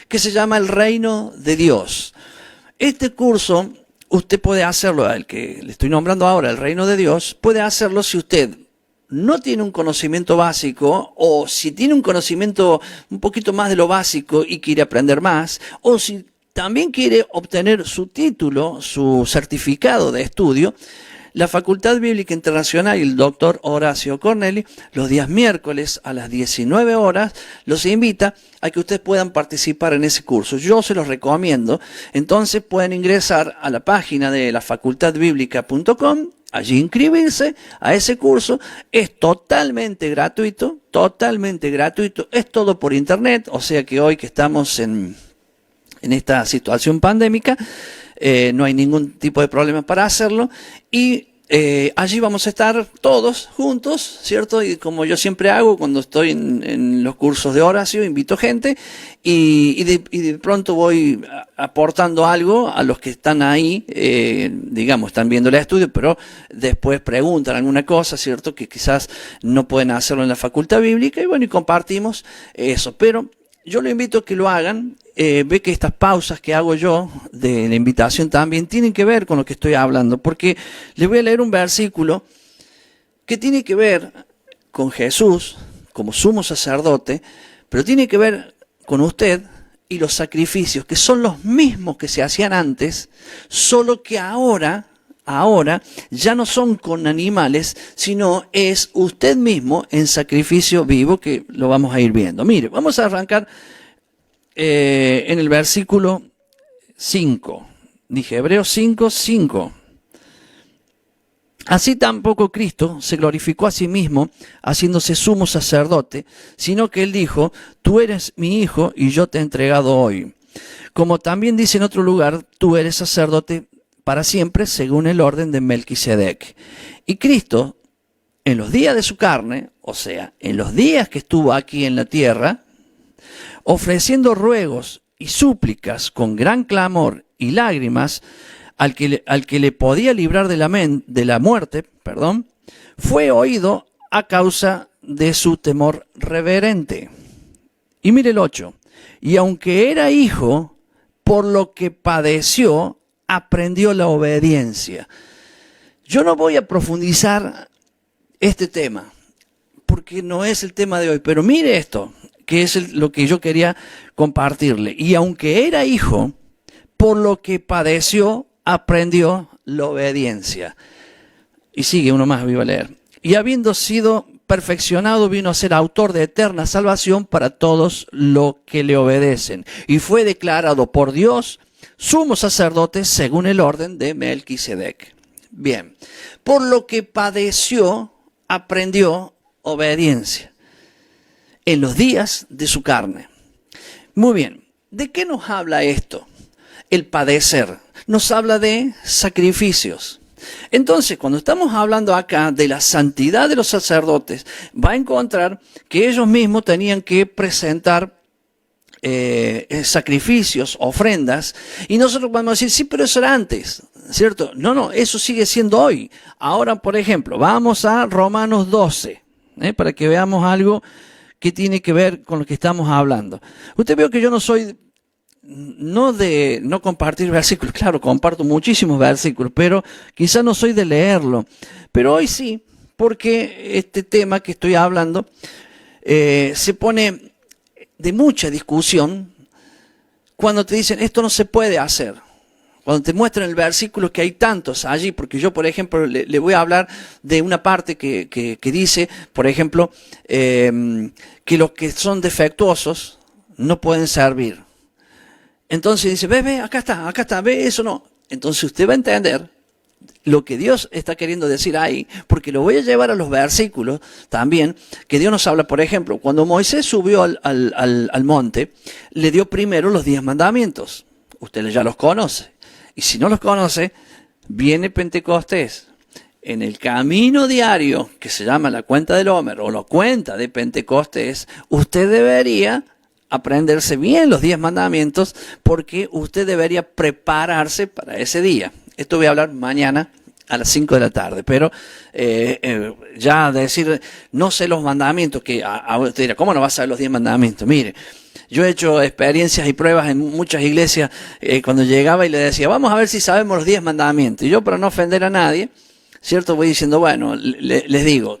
que se llama El Reino de Dios. Este curso usted puede hacerlo, el que le estoy nombrando ahora, El Reino de Dios, puede hacerlo si usted no tiene un conocimiento básico, o si tiene un conocimiento un poquito más de lo básico y quiere aprender más, o si también quiere obtener su título, su certificado de estudio. La Facultad Bíblica Internacional y el doctor Horacio Corneli, los días miércoles a las 19 horas, los invita a que ustedes puedan participar en ese curso. Yo se los recomiendo. Entonces pueden ingresar a la página de lafacultadbiblica.com, allí inscribirse a ese curso. Es totalmente gratuito, es todo por internet, o sea que hoy que estamos en esta situación pandémica, no hay ningún tipo de problema para hacerlo, y allí vamos a estar todos juntos, ¿cierto? Y como yo siempre hago cuando estoy en los cursos de Horacio, invito gente y de pronto voy aportando algo a los que están ahí, digamos, están viendo el estudio, pero después preguntan alguna cosa, ¿cierto? Que quizás no pueden hacerlo en la Facultad Bíblica, y bueno, y compartimos eso. Pero yo lo invito a que lo hagan. Ve que estas pausas que hago yo de la invitación también tienen que ver con lo que estoy hablando, porque les voy a leer un versículo que tiene que ver con Jesús como sumo sacerdote, pero tiene que ver con usted y los sacrificios, que son los mismos que se hacían antes, solo que ahora ya no son con animales, sino es usted mismo en sacrificio vivo, que lo vamos a ir viendo. Mire, vamos a arrancar en el versículo 5, dije Hebreos 5:5. Así tampoco Cristo se glorificó a sí mismo haciéndose sumo sacerdote, sino que él dijo: tú eres mi hijo y yo te he entregado hoy. Como también dice en otro lugar: tú eres sacerdote para siempre según el orden de Melquisedec. Y Cristo, en los días de su carne, o sea, en los días que estuvo aquí en la tierra, ofreciendo ruegos y súplicas con gran clamor y lágrimas al que le podía librar de la muerte, fue oído a causa de su temor reverente. Y mire el 8. Y aunque era hijo, por lo que padeció, aprendió la obediencia. Yo no voy a profundizar este tema, porque no es el tema de hoy, pero mire esto, que es lo que yo quería compartirle. Y aunque era hijo, por lo que padeció, aprendió la obediencia. Y sigue uno más, vivo a leer. Y habiendo sido perfeccionado, vino a ser autor de eterna salvación para todos los que le obedecen. Y fue declarado por Dios sumo sacerdote según el orden de Melquisedec. Bien, por lo que padeció, aprendió obediencia en los días de su carne. Muy bien, ¿de qué nos habla esto? El padecer. Nos habla de sacrificios. Entonces, cuando estamos hablando acá de la santidad de los sacerdotes, va a encontrar que ellos mismos tenían que presentar sacrificios, ofrendas, y nosotros vamos a decir: sí, pero eso era antes, ¿cierto? No, eso sigue siendo hoy. Ahora, por ejemplo, vamos a Romanos 12, para que veamos algo que tiene que ver con lo que estamos hablando. Usted veo que yo no soy, no de no compartir versículos, claro, comparto muchísimos versículos, pero quizás no soy de leerlo. Pero hoy sí, porque este tema que estoy hablando se pone de mucha discusión cuando te dicen: esto no se puede hacer. Cuando te muestran el versículo, que hay tantos allí, porque yo, por ejemplo, le voy a hablar de una parte que dice, por ejemplo, que los que son defectuosos no pueden servir. Entonces dice: ve, acá está, ve, eso no. Entonces usted va a entender lo que Dios está queriendo decir ahí, porque lo voy a llevar a los versículos también, que Dios nos habla. Por ejemplo, cuando Moisés subió al monte, le dio primero los 10 mandamientos. Usted ya los conoce. Y si no los conoce, viene Pentecostés. En el camino diario, que se llama la cuenta del Homer o la cuenta de Pentecostés, usted debería aprenderse bien los 10 mandamientos porque usted debería prepararse para ese día. Esto voy a hablar mañana a las 5 de la tarde, pero ya decir, no sé los mandamientos, que a usted dirá, ¿cómo no vas a saber los 10 mandamientos? Mire, yo he hecho experiencias y pruebas en muchas iglesias cuando llegaba y le decía, vamos a ver si sabemos los 10 mandamientos. Y yo, para no ofender a nadie, ¿cierto? Voy diciendo, bueno, les digo,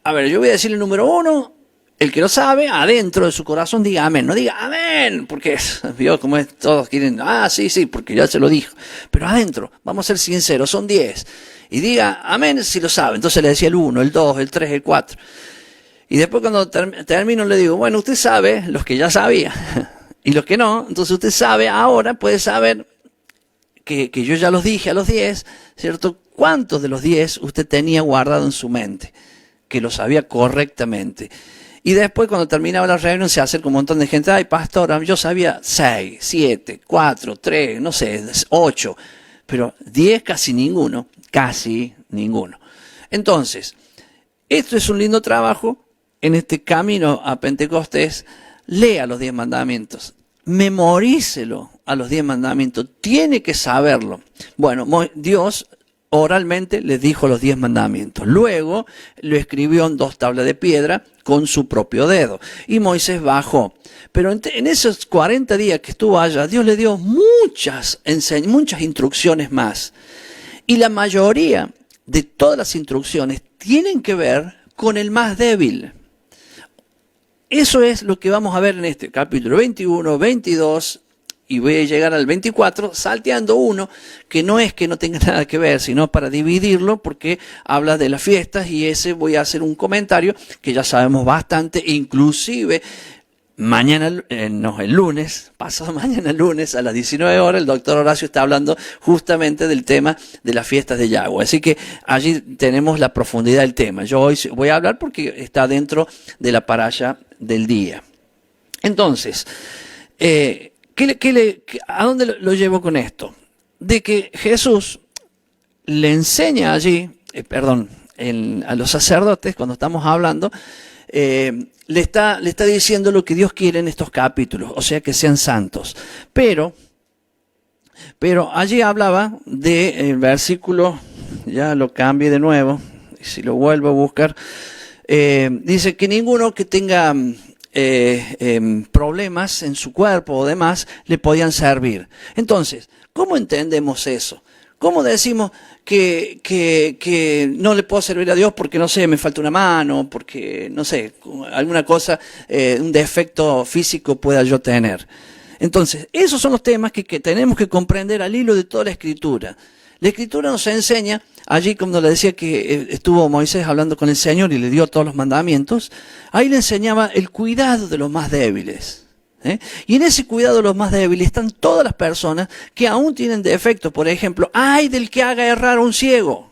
a ver, yo voy a decir el número 1, el que lo sabe, adentro de su corazón diga amén. No diga amén, porque vio como es, todos quieren, sí, porque ya se lo dijo. Pero adentro, vamos a ser sinceros, son 10. Y diga amén si lo sabe. Entonces le decía el 1, el 2, el 3, el 4. Y después cuando termino le digo, bueno, usted sabe los que ya sabía. Y los que no, entonces usted sabe ahora, puede saber que yo ya los dije a los 10, ¿cierto? ¿Cuántos de los 10 usted tenía guardado en su mente? Que lo sabía correctamente. Y después cuando terminaba la reunión se acerca un montón de gente. Ay, pastor, yo sabía 6, 7, 4, 3, no sé, 8. Pero 10 casi ninguno. Entonces, esto es un lindo trabajo. En este camino a Pentecostés, lea los 10 mandamientos. Memorícelo a los 10 mandamientos. Tiene que saberlo. Bueno, Dios oralmente les dijo los 10 mandamientos. Luego lo escribió en 2 tablas de piedra con su propio dedo. Y Moisés bajó. Pero en esos 40 días que estuvo allá, Dios le dio muchas instrucciones más. Y la mayoría de todas las instrucciones tienen que ver con el más débil. Eso es lo que vamos a ver en este capítulo 21, 22 y voy a llegar al 24, salteando uno que no es que no tenga nada que ver, sino para dividirlo porque habla de las fiestas y ese voy a hacer un comentario que ya sabemos bastante, inclusive mañana, el lunes, pasado mañana lunes a las 19 horas, el doctor Horacio está hablando justamente del tema de las fiestas de Yahweh. Así que allí tenemos la profundidad del tema. Yo hoy voy a hablar porque está dentro de la parasha del día. Entonces, ¿a dónde lo llevo con esto? De que Jesús le enseña allí, a los sacerdotes, cuando estamos hablando, le está diciendo lo que Dios quiere en estos capítulos, o sea, que sean santos. Pero allí hablaba del versículo, ya lo cambié de nuevo, y si lo vuelvo a buscar, dice que ninguno que tenga problemas en su cuerpo o demás le podían servir. Entonces, ¿cómo entendemos eso? ¿Cómo decimos que no le puedo servir a Dios porque, no sé, me falta una mano, porque, no sé, alguna cosa, un defecto físico pueda yo tener? Entonces, esos son los temas que tenemos que comprender al hilo de toda la Escritura. La Escritura nos enseña, allí como le decía que estuvo Moisés hablando con el Señor y le dio todos los mandamientos, ahí le enseñaba el cuidado de los más débiles. Y en ese cuidado de los más débiles están todas las personas que aún tienen defectos. Por ejemplo, ¡ay del que haga errar a un ciego!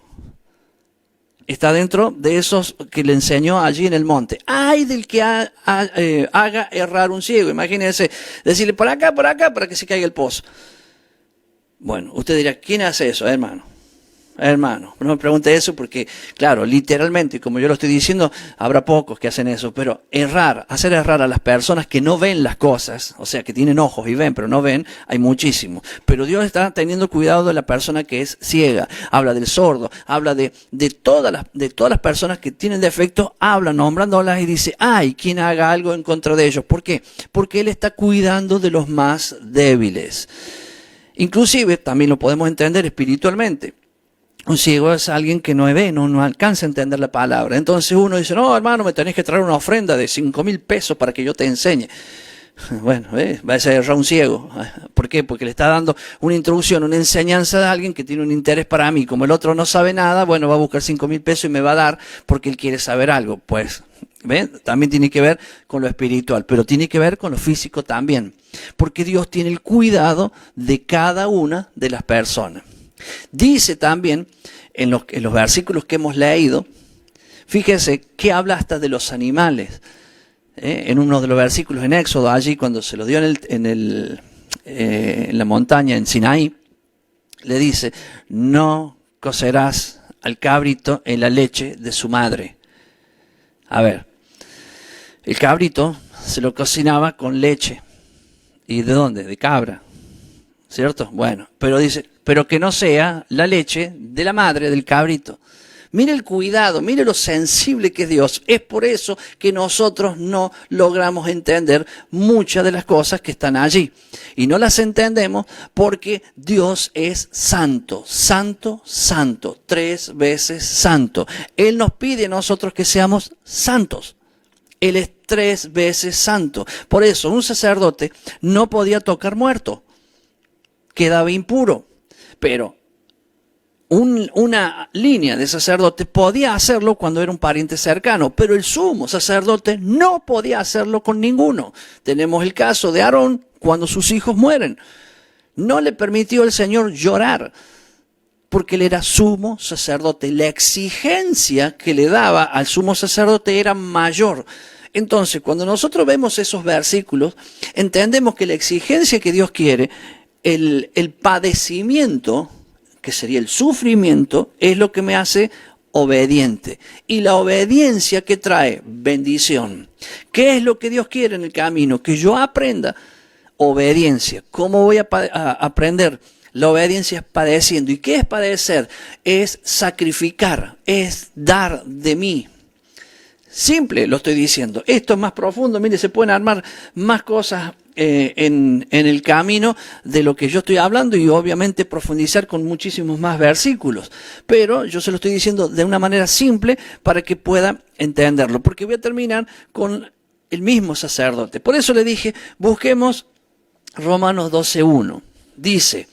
Está dentro de esos que le enseñó allí en el monte. ¡Ay del que haga errar un ciego! Imagínense, decirle por acá, para que se caiga el pozo. Bueno, usted dirá, ¿quién hace eso, hermano? Hermano, no me pregunte eso porque, claro, literalmente, como yo lo estoy diciendo, habrá pocos que hacen eso, pero hacer errar a las personas que no ven las cosas, o sea, que tienen ojos y ven, pero no ven, hay muchísimos. Pero Dios está teniendo cuidado de la persona que es ciega, habla del sordo, habla de todas las personas que tienen defectos, habla nombrándolas y dice, ¡ay, quien haga algo en contra de ellos! ¿Por qué? Porque Él está cuidando de los más débiles. Inclusive, también lo podemos entender espiritualmente. Un ciego es alguien que no ve, no alcanza a entender la palabra. Entonces uno dice, no, hermano, me tenés que traer una ofrenda de 5.000 pesos para que yo te enseñe. Bueno, va a ser un ciego. ¿Por qué? Porque le está dando una introducción, una enseñanza de alguien que tiene un interés para mí. Como el otro no sabe nada, bueno, va a buscar 5.000 pesos y me va a dar porque él quiere saber algo. Pues, ¿ven? También tiene que ver con lo espiritual, pero tiene que ver con lo físico también. Porque Dios tiene el cuidado de cada una de las personas. Dice también en los versículos que hemos leído, fíjese que habla hasta de los animales. En uno de los versículos en Éxodo, allí cuando se lo dio en la montaña en Sinaí, le dice, no cocerás al cabrito en la leche de su madre. A ver, el cabrito se lo cocinaba con leche. ¿Y de dónde? De cabra, ¿cierto? Bueno, pero dice, pero que no sea la leche de la madre del cabrito. Mire el cuidado, mire lo sensible que es Dios. Es por eso que nosotros no logramos entender muchas de las cosas que están allí. Y no las entendemos porque Dios es santo, santo, santo, 3 veces santo. Él nos pide a nosotros que seamos santos. Él es 3 veces santo. Por eso un sacerdote no podía tocar muerto. Quedaba impuro. Pero una línea de sacerdote podía hacerlo cuando era un pariente cercano, pero el sumo sacerdote no podía hacerlo con ninguno. Tenemos el caso de Aarón cuando sus hijos mueren. No le permitió el Señor llorar porque él era sumo sacerdote. La exigencia que le daba al sumo sacerdote era mayor. Entonces, cuando nosotros vemos esos versículos, entendemos que la exigencia que Dios quiere, el padecimiento, que sería el sufrimiento, es lo que me hace obediente. Y la obediencia que trae bendición. ¿Qué es lo que Dios quiere en el camino? Que yo aprenda obediencia. ¿Cómo voy a aprender? La obediencia es padeciendo. ¿Y qué es padecer? Es sacrificar, es dar de mí. Simple lo estoy diciendo. Esto es más profundo. Mire, se pueden armar más cosas en el camino de lo que yo estoy hablando y obviamente profundizar con muchísimos más versículos. Pero yo se lo estoy diciendo de una manera simple para que pueda entenderlo. Porque voy a terminar con el mismo sacerdote. Por eso le dije, busquemos Romanos 12:1. Dice,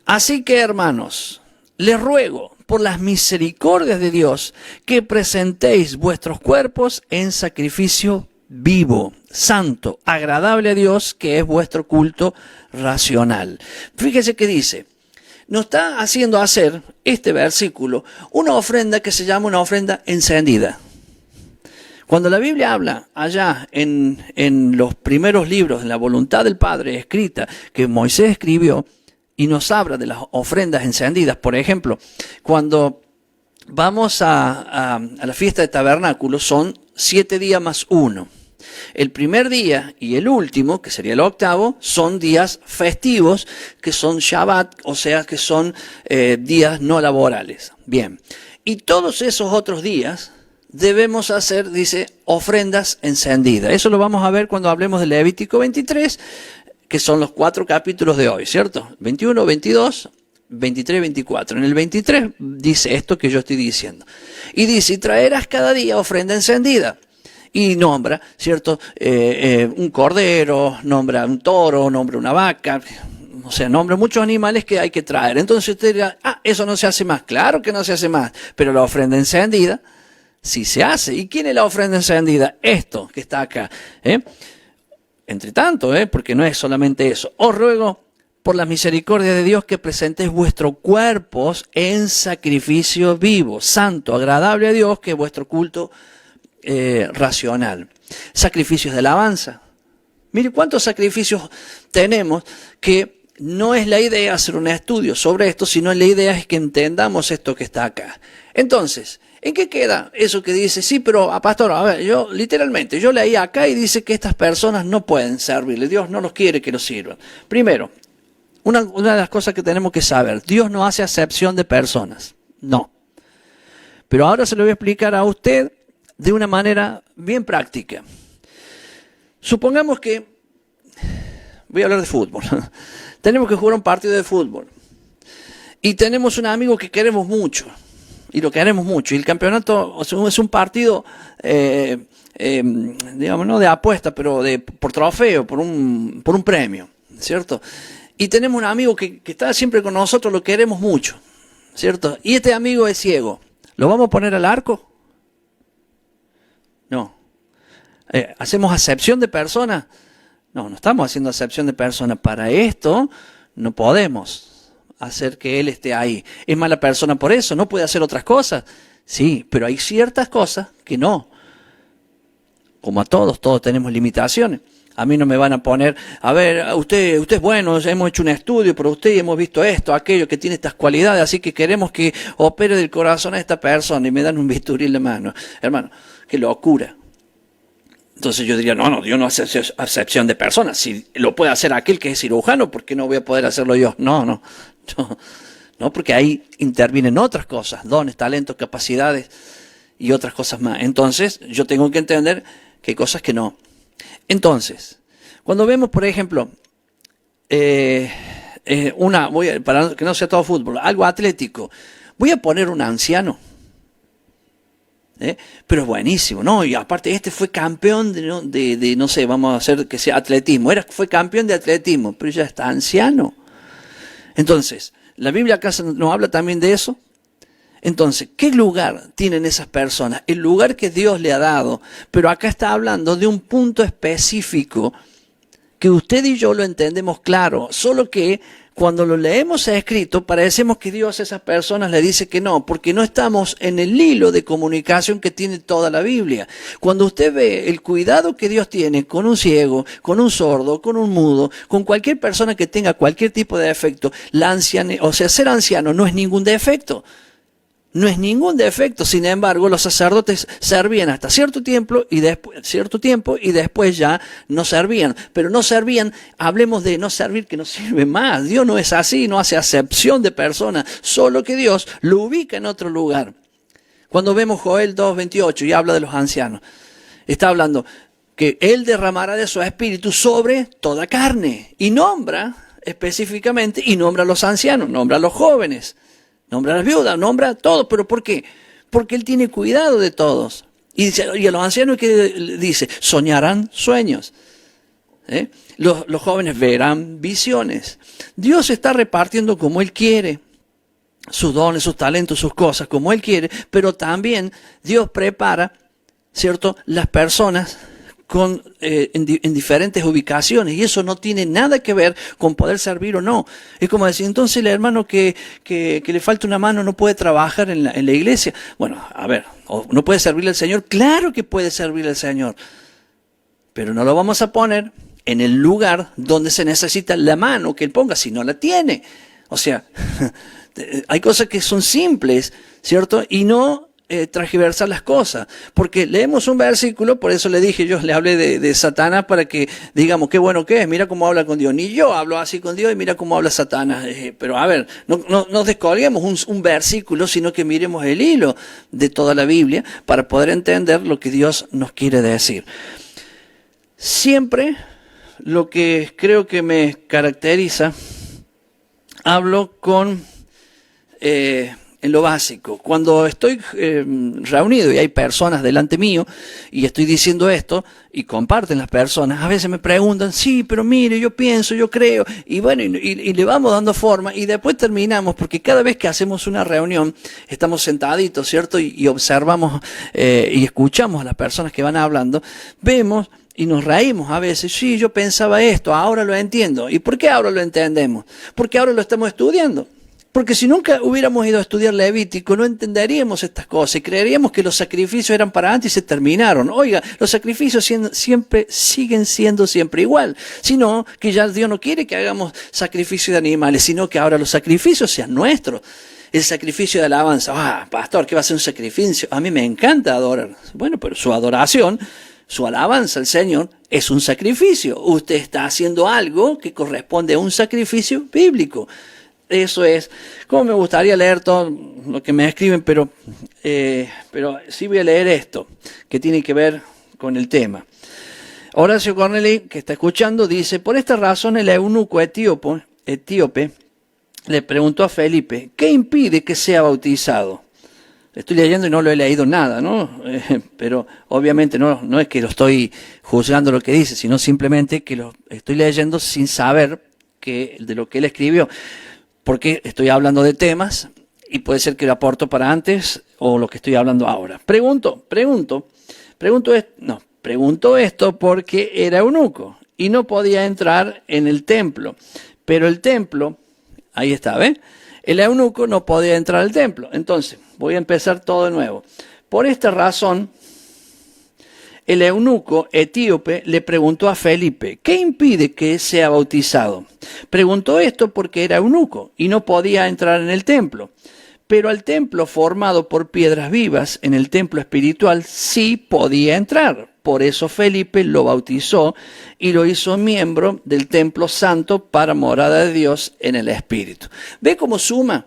así que hermanos, les ruego por las misericordias de Dios que presentéis vuestros cuerpos en sacrificio vivo, santo, agradable a Dios, que es vuestro culto racional. Fíjese que dice, nos está haciendo hacer este versículo una ofrenda que se llama una ofrenda encendida. Cuando la Biblia habla allá en los primeros libros, en la voluntad del Padre escrita que Moisés escribió, y nos habla de las ofrendas encendidas, por ejemplo, cuando vamos a la fiesta de tabernáculos, son 7 días más 1. El primer día y el último, que sería el octavo, son días festivos, que son Shabbat, o sea que son días no laborales. Bien, y todos esos otros días debemos hacer, dice, ofrendas encendidas. Eso lo vamos a ver cuando hablemos de Levítico 23, que son los 4 capítulos de hoy, ¿cierto? 21, 22, 23, 24. En el 23 dice esto que yo estoy diciendo. Y dice, y traerás cada día ofrenda encendida. Y nombra, ¿cierto? Un cordero, nombra un toro, nombra una vaca, o sea, nombra muchos animales que hay que traer. Entonces usted dirá, eso no se hace más. Claro que no se hace más, pero la ofrenda encendida sí se hace. ¿Y quién es la ofrenda encendida? Esto que está acá, Entre tanto, porque no es solamente eso. Os ruego por la misericordia de Dios que presentéis vuestros cuerpos en sacrificio vivo, santo, agradable a Dios, que es vuestro culto racional. Sacrificios de alabanza. Mire cuántos sacrificios tenemos que no es la idea hacer un estudio sobre esto, sino la idea es que entendamos esto que está acá. Entonces, ¿en qué queda eso que dice? Sí, pero pastor, a ver, yo leí acá y dice que estas personas no pueden servirle. Dios no los quiere que los sirvan. Primero, una de las cosas que tenemos que saber, Dios no hace acepción de personas. No. Pero ahora se lo voy a explicar a usted de una manera bien práctica. Supongamos que, voy a hablar de fútbol, tenemos que jugar un partido de fútbol y tenemos un amigo que queremos mucho. Y lo queremos mucho. Y el campeonato es un partido, digamos, no de apuesta, pero por trofeo, por un premio, ¿cierto? Y tenemos un amigo que está siempre con nosotros, lo queremos mucho, ¿cierto? Y este amigo es ciego. ¿Lo vamos a poner al arco? No. ¿Hacemos acepción de persona? No, no estamos haciendo acepción de persona. Para esto no podemos hacer que él esté ahí. ¿Es mala persona por eso? ¿No puede hacer otras cosas? Sí, pero hay ciertas cosas que no. Como a todos tenemos limitaciones. A mí no me van a poner, a ver, usted es bueno, hemos hecho un estudio por usted y hemos visto esto, aquello, que tiene estas cualidades, así que queremos que opere del corazón a esta persona y me dan un bisturí en la mano. Hermano, qué locura. Entonces yo diría, no, Dios no hace acepción de personas. Si lo puede hacer aquel que es cirujano, ¿por qué no voy a poder hacerlo yo? No, porque ahí intervienen otras cosas, dones, talentos, capacidades y otras cosas más. Entonces yo tengo que entender que hay cosas que no. Entonces, cuando vemos, por ejemplo, para que no sea todo fútbol, algo atlético, voy a poner un anciano, pero es buenísimo, ¿no? Y aparte este fue campeón de no sé, vamos a hacer que sea atletismo, fue campeón de atletismo, pero ya está anciano. Entonces, la Biblia acá nos habla también de eso. Entonces, ¿qué lugar tienen esas personas? El lugar que Dios le ha dado. Pero acá está hablando de un punto específico que usted y yo lo entendemos claro. Solo que cuando lo leemos escrito, parecemos que Dios a esas personas le dice que no, porque no estamos en el hilo de comunicación que tiene toda la Biblia. Cuando usted ve el cuidado que Dios tiene con un ciego, con un sordo, con un mudo, con cualquier persona que tenga cualquier tipo de defecto, ser anciano no es ningún defecto. No es ningún defecto, sin embargo, los sacerdotes servían hasta cierto tiempo y después ya no servían. Pero no servían, hablemos de no servir que no sirve más. Dios no es así, no hace acepción de personas, solo que Dios lo ubica en otro lugar. Cuando vemos Joel 2:28 y habla de los ancianos, está hablando que Él derramará de su espíritu sobre toda carne. Y nombra específicamente, y nombra a los ancianos, nombra a los jóvenes. Nombra a las viudas, nombra a todos. ¿Pero por qué? Porque Él tiene cuidado de todos. Y a los ancianos, ¿qué dice? Soñarán sueños. Los jóvenes verán visiones. Dios está repartiendo como Él quiere. Sus dones, sus talentos, sus cosas, como Él quiere. Pero también Dios prepara, ¿cierto?, las personas en diferentes ubicaciones, y eso no tiene nada que ver con poder servir o no. Es como decir, entonces el hermano que le falta una mano no puede trabajar en la iglesia. Bueno, a ver, ¿no puede servirle al Señor? Claro que puede servirle al Señor, pero no lo vamos a poner en el lugar donde se necesita la mano que Él ponga, si no la tiene. O sea, hay cosas que son simples, ¿cierto? Y no transgiversar las cosas, porque leemos un versículo, por eso yo le hablé de Satanás para que digamos qué bueno que es, mira cómo habla con Dios, ni yo hablo así con Dios y mira cómo habla Satanás, pero a ver, no descolguemos un versículo, sino que miremos el hilo de toda la Biblia para poder entender lo que Dios nos quiere decir. Siempre lo que creo que me caracteriza, hablo en lo básico. Cuando estoy reunido y hay personas delante mío y estoy diciendo esto y comparten las personas, a veces me preguntan, sí, pero mire, yo pienso, yo creo, y bueno, y le vamos dando forma y después terminamos, porque cada vez que hacemos una reunión estamos sentaditos, ¿cierto? Y observamos y escuchamos a las personas que van hablando, vemos y nos reímos a veces. Sí, yo pensaba esto, ahora lo entiendo. ¿Y por qué ahora lo entendemos? Porque ahora lo estamos estudiando. Porque si nunca hubiéramos ido a estudiar Levítico, no entenderíamos estas cosas y creeríamos que los sacrificios eran para antes y se terminaron. Oiga, los sacrificios siguen siendo siempre igual. Sino que ya Dios no quiere que hagamos sacrificio de animales, sino que ahora los sacrificios sean nuestros. El sacrificio de alabanza. Pastor, ¿qué va a ser un sacrificio? A mí me encanta adorar. Bueno, pero su adoración, su alabanza al Señor es un sacrificio. Usted está haciendo algo que corresponde a un sacrificio bíblico. Eso es. Como me gustaría leer todo lo que me escriben, pero sí voy a leer esto, que tiene que ver con el tema. Horacio Corneli, que está escuchando, dice, por esta razón el eunuco etíope le preguntó a Felipe, ¿qué impide que sea bautizado? Estoy leyendo y no lo he leído nada, ¿no? Pero obviamente no es que lo estoy juzgando lo que dice, sino simplemente que lo estoy leyendo sin saber de lo que él escribió. Porque estoy hablando de temas y puede ser que lo aporto para antes o lo que estoy hablando ahora. Pregunto esto porque era eunuco y no podía entrar en el templo. Pero el templo, ahí está, ¿ves? El eunuco no podía entrar al templo. Entonces, voy a empezar todo de nuevo. Por esta razón, el eunuco etíope le preguntó a Felipe, ¿qué impide que sea bautizado? Preguntó esto porque era eunuco y no podía entrar en el templo. Pero al templo formado por piedras vivas, en el templo espiritual, sí podía entrar. Por eso Felipe lo bautizó y lo hizo miembro del templo santo para morada de Dios en el Espíritu. ¿Ve cómo suma?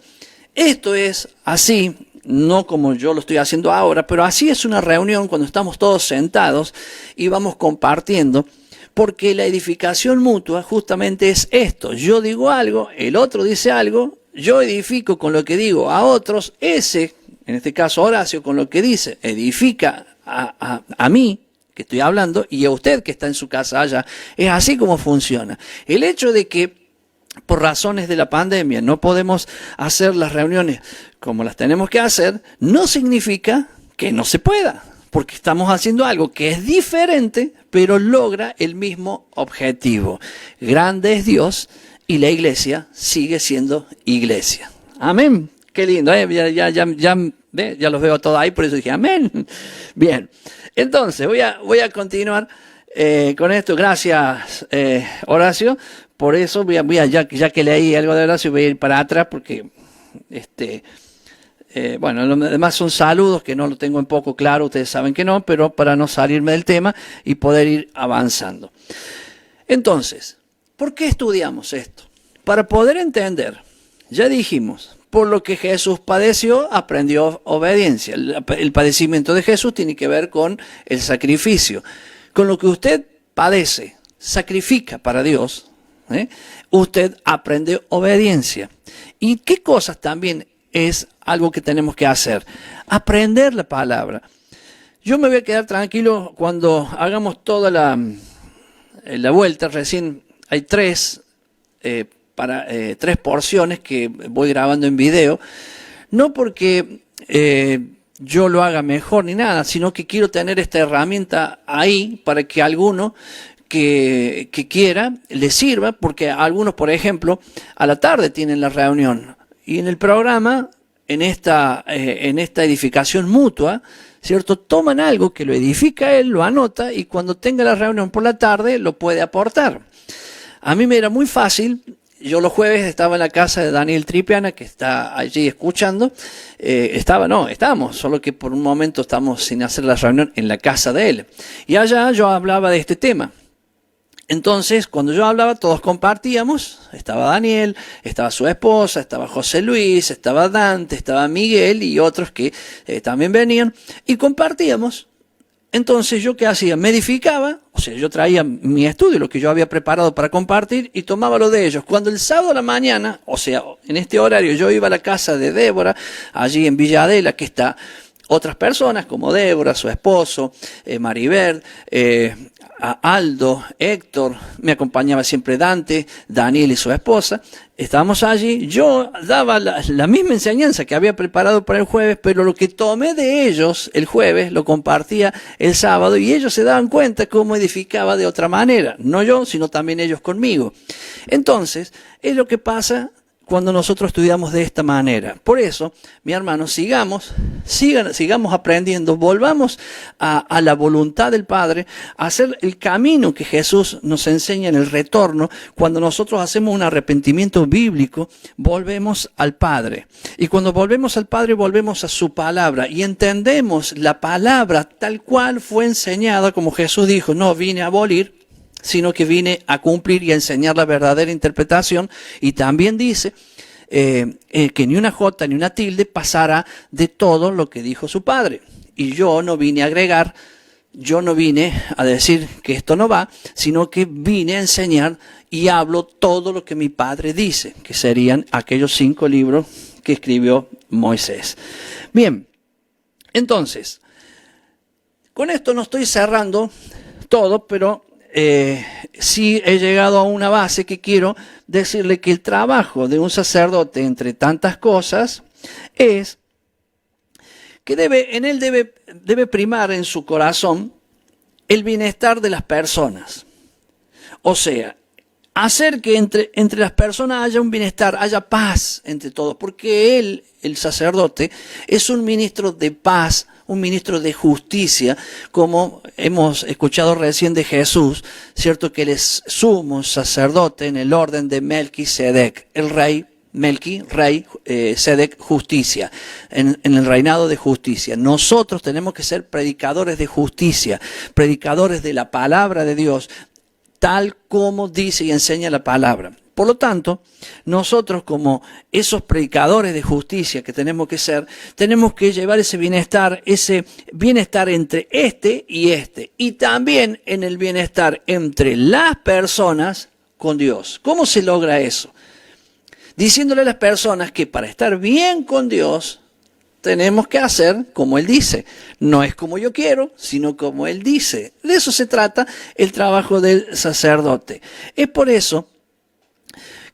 Esto es así, no como yo lo estoy haciendo ahora, pero así es una reunión cuando estamos todos sentados y vamos compartiendo, porque la edificación mutua justamente es esto. Yo digo algo, el otro dice algo, yo edifico con lo que digo a otros, ese, en este caso Horacio, con lo que dice, edifica a mí, que estoy hablando, y a usted que está en su casa allá. Es así como funciona. El hecho de que por razones de la pandemia no podemos hacer las reuniones como las tenemos que hacer, no significa que no se pueda, porque estamos haciendo algo que es diferente, pero logra el mismo objetivo. Grande es Dios y la iglesia sigue siendo iglesia. Amén. Qué lindo, ¿eh? Ya los veo todos ahí, por eso dije amén. Bien, entonces voy a continuar con esto. Gracias, Horacio. Por eso ya que leí algo de Horacio, voy a ir para atrás porque bueno, lo demás son saludos que no lo tengo en poco claro, ustedes saben que no, pero para no salirme del tema y poder ir avanzando. Entonces, ¿por qué estudiamos esto? Para poder entender, ya dijimos, por lo que Jesús padeció, aprendió obediencia. El padecimiento de Jesús tiene que ver con el sacrificio. Con lo que usted padece, sacrifica para Dios, usted aprende obediencia. ¿Y qué cosas también es algo que tenemos que hacer? Aprender la palabra. Yo me voy a quedar tranquilo cuando hagamos toda la vuelta. Recién hay tres porciones que voy grabando en video. No porque yo lo haga mejor ni nada, sino que quiero tener esta herramienta ahí para que alguno que quiera le sirva, porque algunos, por ejemplo, a la tarde tienen la reunión y en el programa, en esta edificación mutua, ¿cierto? Toman algo que lo edifica él, lo anota y cuando tenga la reunión por la tarde lo puede aportar. A mí me era muy fácil. Yo los jueves estaba en la casa de Daniel Tripiana, que está allí escuchando. Estábamos, solo que por un momento estamos sin hacer la reunión en la casa de él. Y allá yo hablaba de este tema. Entonces, cuando yo hablaba, todos compartíamos. Estaba Daniel, estaba su esposa, estaba José Luis, estaba Dante, estaba Miguel y otros que también venían. Y compartíamos. Entonces, ¿yo qué hacía? Me edificaba, o sea, yo traía mi estudio, lo que yo había preparado para compartir, y tomaba lo de ellos. Cuando el sábado a la mañana, o sea, en este horario, yo iba a la casa de Débora, allí en Villa Adela, que está otras personas como Débora, su esposo, Maribel, Aldo, Héctor, me acompañaba siempre Dante, Daniel y su esposa. Estábamos allí, yo daba la misma enseñanza que había preparado para el jueves, pero lo que tomé de ellos el jueves lo compartía el sábado y ellos se daban cuenta cómo edificaba de otra manera. No yo, sino también ellos conmigo. Entonces, es lo que pasa cuando nosotros estudiamos de esta manera. Por eso, mi hermano, sigamos aprendiendo, volvamos a la voluntad del Padre, a hacer el camino que Jesús nos enseña en el retorno. Cuando nosotros hacemos un arrepentimiento bíblico, volvemos al Padre. Y cuando volvemos al Padre, volvemos a su palabra y entendemos la palabra tal cual fue enseñada, como Jesús dijo, no vine a abolir, sino que vine a cumplir y a enseñar la verdadera interpretación. Y también dice que ni una jota ni una tilde pasará de todo lo que dijo su Padre. Y yo no vine a agregar, yo no vine a decir que esto no va, sino que vine a enseñar y hablo todo lo que mi Padre dice, que serían aquellos 5 libros que escribió Moisés. Bien, entonces, con esto no estoy cerrando todo, pero sí he llegado a una base que quiero decirle que el trabajo de un sacerdote, entre tantas cosas, es que debe primar en su corazón el bienestar de las personas. O sea, hacer que entre las personas haya un bienestar, haya paz entre todos, porque él, el sacerdote, es un ministro de paz un ministro de justicia, como hemos escuchado recién de Jesús, cierto que él es sumo sacerdote en el orden de Melquisedec, el rey Sedec, justicia, en el reinado de justicia. Nosotros tenemos que ser predicadores de justicia, predicadores de la palabra de Dios, tal como dice y enseña la palabra. Por lo tanto, nosotros como esos predicadores de justicia que tenemos que ser, tenemos que llevar ese bienestar entre este, y también en el bienestar entre las personas con Dios. ¿Cómo se logra eso? Diciéndole a las personas que para estar bien con Dios, tenemos que hacer como Él dice. No es como yo quiero, sino como Él dice. De eso se trata el trabajo del sacerdote. Es por eso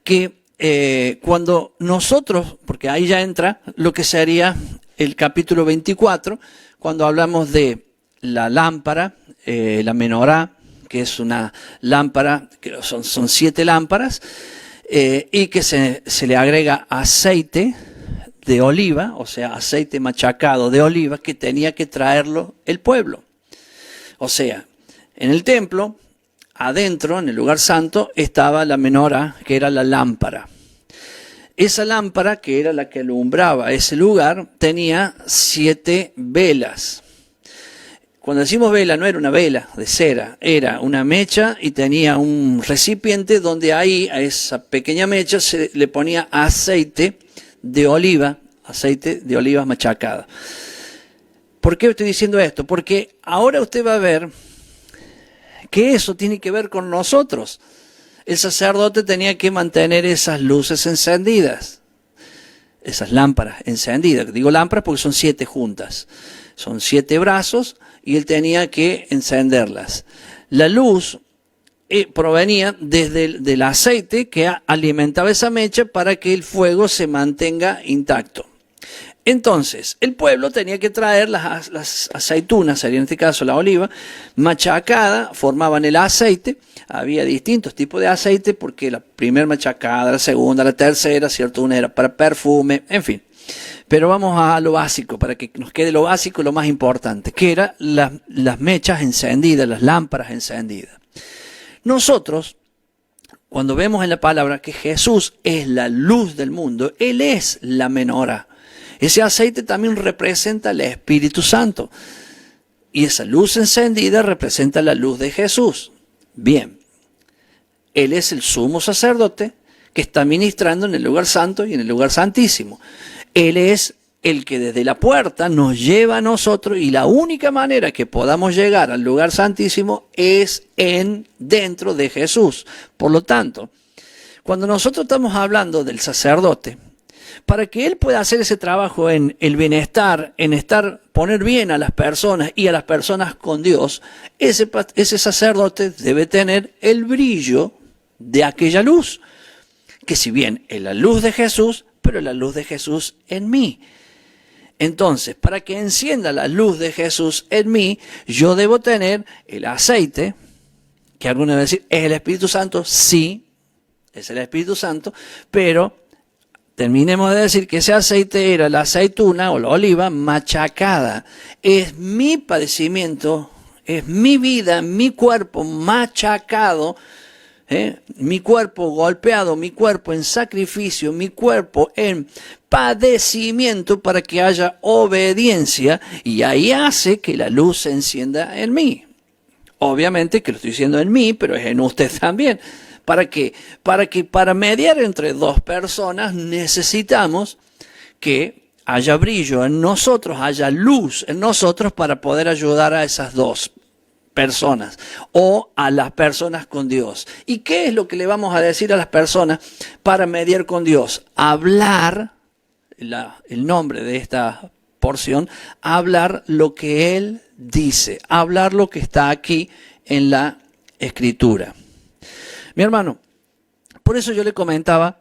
que cuando nosotros, porque ahí ya entra lo que sería el capítulo 24, cuando hablamos de la lámpara, la menorá, que es una lámpara, que son 7 lámparas, y que se le agrega aceite de oliva, o sea, aceite machacado de oliva, que tenía que traerlo el pueblo. O sea, en el templo, adentro, en el lugar santo, estaba la menorá, que era la lámpara. Esa lámpara, que era la que alumbraba ese lugar, tenía 7 velas. Cuando decimos vela, no era una vela de cera, era una mecha y tenía un recipiente donde ahí a esa pequeña mecha se le ponía aceite de olivas machacada. ¿Por qué estoy diciendo esto? Porque ahora usted va a ver que eso tiene que ver con nosotros. El sacerdote tenía que mantener esas luces encendidas, esas lámparas encendidas. Digo lámparas porque son 7 juntas, son 7 brazos y él tenía que encenderlas. La luz provenía desde del aceite que alimentaba esa mecha para que el fuego se mantenga intacto. Entonces, el pueblo tenía que traer las aceitunas, sería en este caso la oliva, machacada, formaban el aceite. Había distintos tipos de aceite porque la primera machacada, la segunda, la tercera, ¿cierto? Una era para perfume, en fin. Pero vamos a lo básico, para que nos quede lo básico, lo más importante, que eran las mechas encendidas, las lámparas encendidas. Nosotros, cuando vemos en la palabra que Jesús es la luz del mundo, Él es la menorá. Ese aceite también representa el Espíritu Santo. Y esa luz encendida representa la luz de Jesús. Bien, Él es el sumo sacerdote que está ministrando en el lugar santo y en el lugar santísimo. Él es el que desde la puerta nos lleva a nosotros y la única manera que podamos llegar al lugar santísimo es dentro de Jesús. Por lo tanto, cuando nosotros estamos hablando del sacerdote, para que él pueda hacer ese trabajo en el bienestar, poner bien a las personas y a las personas con Dios, ese sacerdote debe tener el brillo de aquella luz, que si bien es la luz de Jesús, pero es la luz de Jesús en mí. Entonces, para que encienda la luz de Jesús en mí, yo debo tener el aceite, que algunos van a decir, ¿es el Espíritu Santo? Sí, es el Espíritu Santo, pero terminemos de decir que ese aceite era la aceituna o la oliva machacada. Es mi padecimiento, es mi vida, mi cuerpo machacado, mi cuerpo golpeado, mi cuerpo en sacrificio, mi cuerpo en padecimiento para que haya obediencia, y ahí hace que la luz se encienda en mí. Obviamente que lo estoy diciendo en mí, pero es en usted también. ¿Para qué? Para mediar entre dos personas necesitamos que haya brillo en nosotros, haya luz en nosotros para poder ayudar a esas dos personas o a las personas con Dios. ¿Y qué es lo que le vamos a decir a las personas para mediar con Dios? Hablar, el nombre de esta porción, hablar lo que Él dice, hablar lo que está aquí en la Escritura. Mi hermano, por eso yo le comentaba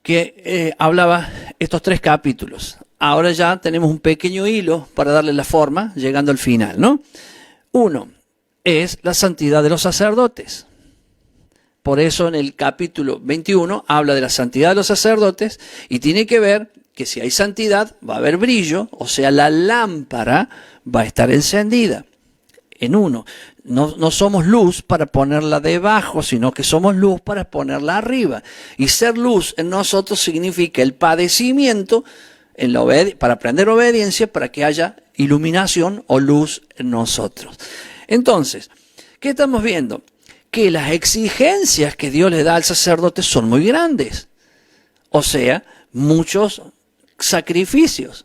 que hablaba estos 3 capítulos. Ahora ya tenemos un pequeño hilo para darle la forma, llegando al final, ¿no? 1 es la santidad de los sacerdotes. Por eso en el capítulo 21 habla de la santidad de los sacerdotes y tiene que ver que si hay santidad va a haber brillo, o sea, la lámpara va a estar encendida. En uno, no somos luz para ponerla debajo, sino que somos luz para ponerla arriba. Y ser luz en nosotros significa el padecimiento para aprender obediencia, para que haya iluminación o luz en nosotros. Entonces, ¿qué estamos viendo? Que las exigencias que Dios le da al sacerdote son muy grandes. O sea, muchos sacrificios.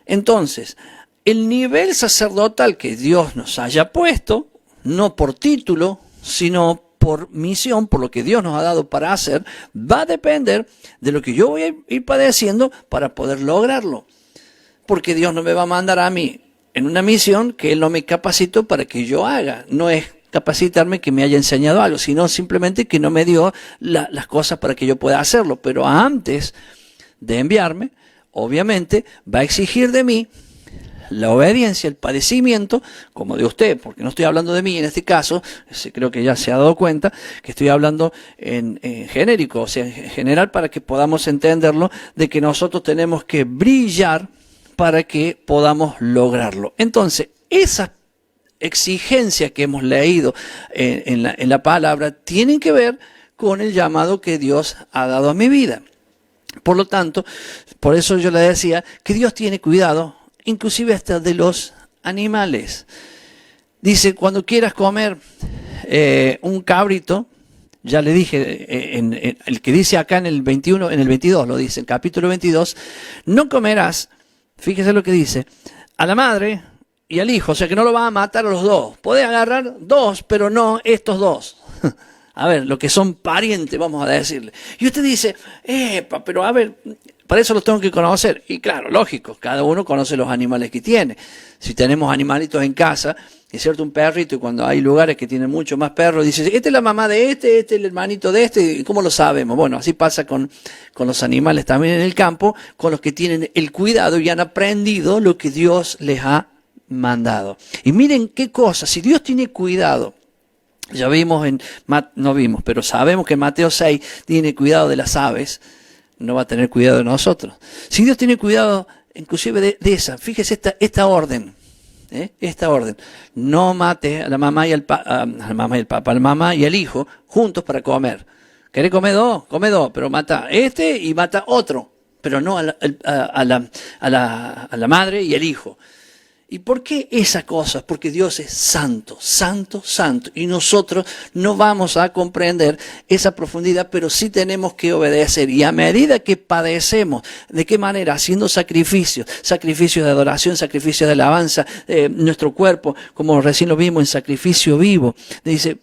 Entonces, el nivel sacerdotal que Dios nos haya puesto, no por título, sino por misión, por lo que Dios nos ha dado para hacer, va a depender de lo que yo voy a ir padeciendo para poder lograrlo. Porque Dios no me va a mandar a mí en una misión que Él no me capacitó para que yo haga. No es capacitarme que me haya enseñado algo, sino simplemente que no me dio las cosas para que yo pueda hacerlo. Pero antes de enviarme, obviamente, va a exigir de mí la obediencia, el padecimiento, como de usted, porque no estoy hablando de mí en este caso, creo que ya se ha dado cuenta que estoy hablando en genérico, o sea, en general, para que podamos entenderlo, de que nosotros tenemos que brillar para que podamos lograrlo. Entonces, esas exigencias que hemos leído en la palabra tienen que ver con el llamado que Dios ha dado a mi vida. Por lo tanto, por eso yo le decía que Dios tiene cuidado, inclusive hasta de los animales. Dice, cuando quieras comer un cabrito, ya le dije, el que dice acá en el 21, en el 22, lo dice, el capítulo 22, no comerás, fíjese lo que dice, a la madre y al hijo, o sea que no lo vas a matar a los dos. Podés agarrar dos, pero no estos dos. A ver, lo que son parientes, vamos a decirle. Y usted dice, pero a ver, para eso los tengo que conocer. Y claro, lógico, cada uno conoce los animales que tiene. Si tenemos animalitos en casa, es cierto, un perrito, y cuando hay lugares que tienen mucho más perros, dice, esta es la mamá de este es el hermanito de este, ¿y cómo lo sabemos? Bueno, así pasa con los animales también en el campo, con los que tienen el cuidado y han aprendido lo que Dios les ha mandado. Y miren qué cosa, si Dios tiene cuidado, ya vimos no vimos, pero sabemos que en Mateo 6 tiene cuidado de las aves, no va a tener cuidado de nosotros. Si Dios tiene cuidado inclusive de esa, fíjese esta orden, esta orden, no mate a la mamá y al papá, a la mamá y al hijo juntos para comer. ¿Querés comer dos? Come dos, pero mata y mata otro, pero no a la madre y al hijo. ¿Y por qué esas cosas? Porque Dios es santo, santo, santo. Y nosotros no vamos a comprender esa profundidad, pero sí tenemos que obedecer. Y a medida que padecemos, ¿de qué manera? Haciendo sacrificios de adoración, sacrificios de alabanza, nuestro cuerpo, como recién lo vimos, en sacrificio vivo.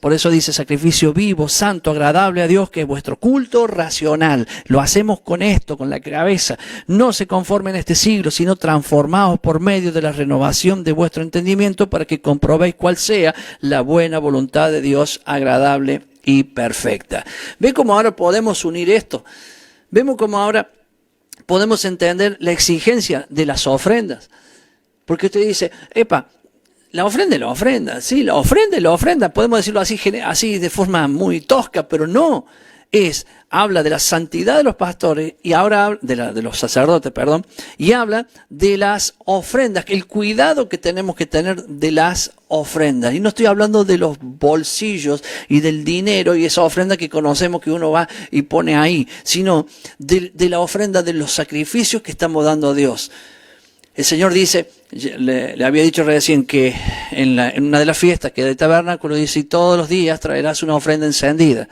Por eso dice sacrificio vivo, santo, agradable a Dios, que es vuestro culto racional. Lo hacemos con esto, con la cabeza. No se conformen en este siglo, sino transformados por medio de la renovación de vuestro entendimiento, para que comprobéis cuál sea la buena voluntad de Dios, agradable y perfecta. ¿Ve cómo ahora podemos unir esto? Vemos cómo ahora podemos entender la exigencia de las ofrendas. Porque usted dice, la ofrenda es la ofrenda. Sí, la ofrenda es la ofrenda. Podemos decirlo así de forma muy tosca, pero no. Habla de la santidad de los pastores y ahora de los sacerdotes, y habla de las ofrendas, el cuidado que tenemos que tener de las ofrendas. Y no estoy hablando de los bolsillos y del dinero y esa ofrenda que conocemos que uno va y pone ahí, sino de la ofrenda de los sacrificios que estamos dando a Dios. El Señor dice, le había dicho recién que en una de las fiestas que es de tabernáculo, dice, y todos los días traerás una ofrenda encendida.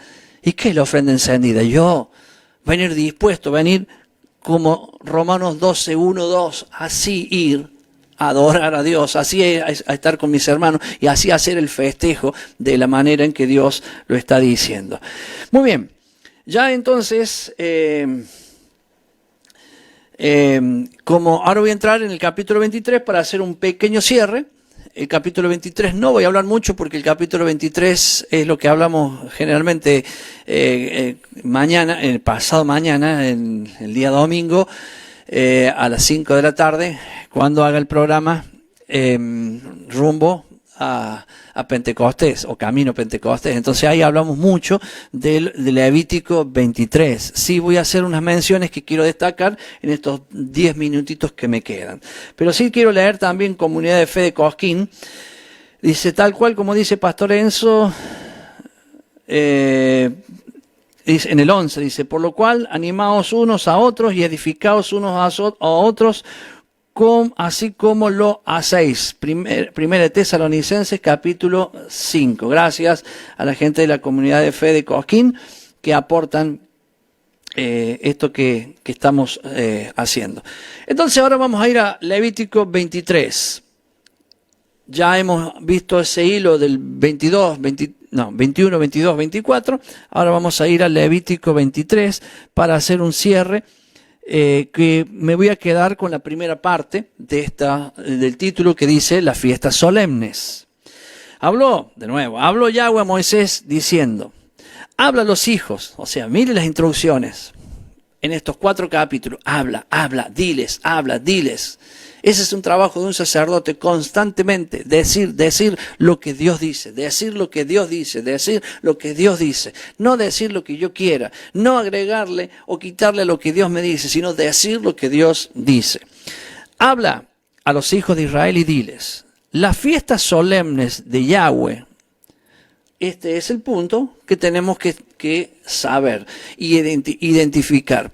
¿Y qué es la ofrenda encendida? Yo venir dispuesto, venir como Romanos 12, 1, 2, así ir a adorar a Dios, así a estar con mis hermanos y así hacer el festejo de la manera en que Dios lo está diciendo. Muy bien, ya entonces, como ahora voy a entrar en el capítulo 23 para hacer un pequeño cierre. El capítulo 23 no voy a hablar mucho porque el capítulo 23 es lo que hablamos generalmente pasado mañana, el día domingo, a las 5 de la tarde, cuando haga el programa rumbo a Pentecostés o camino a Pentecostés. Entonces ahí hablamos mucho del Levítico 23. Sí voy a hacer unas menciones que quiero destacar en estos 10 minutitos que me quedan. Pero sí quiero leer también Comunidad de Fe de Cosquín. Dice, tal cual como dice Pastor Enzo, dice, en el 11, dice, por lo cual animaos unos a otros y edificaos unos a otros, así como lo hacéis. Primera de Tesalonicenses, capítulo 5. Gracias a la gente de la Comunidad de Fe de Cosquín que aportan esto que estamos haciendo. Entonces ahora vamos a ir a Levítico 23. Ya hemos visto ese hilo del 21, 22, 24. Ahora vamos a ir al Levítico 23 para hacer un cierre. Que me voy a quedar con la primera parte del título que dice las fiestas solemnes. Habló Yahweh a Moisés diciendo, habla a los hijos, o sea, mire las instrucciones en estos 4 capítulos, habla, diles. Ese es un trabajo de un sacerdote constantemente, decir lo que Dios dice, decir lo que Dios dice, no decir lo que yo quiera, no agregarle o quitarle lo que Dios me dice, sino decir lo que Dios dice. Habla a los hijos de Israel y diles, las fiestas solemnes de Yahweh, este es el punto que tenemos que saber y identificar.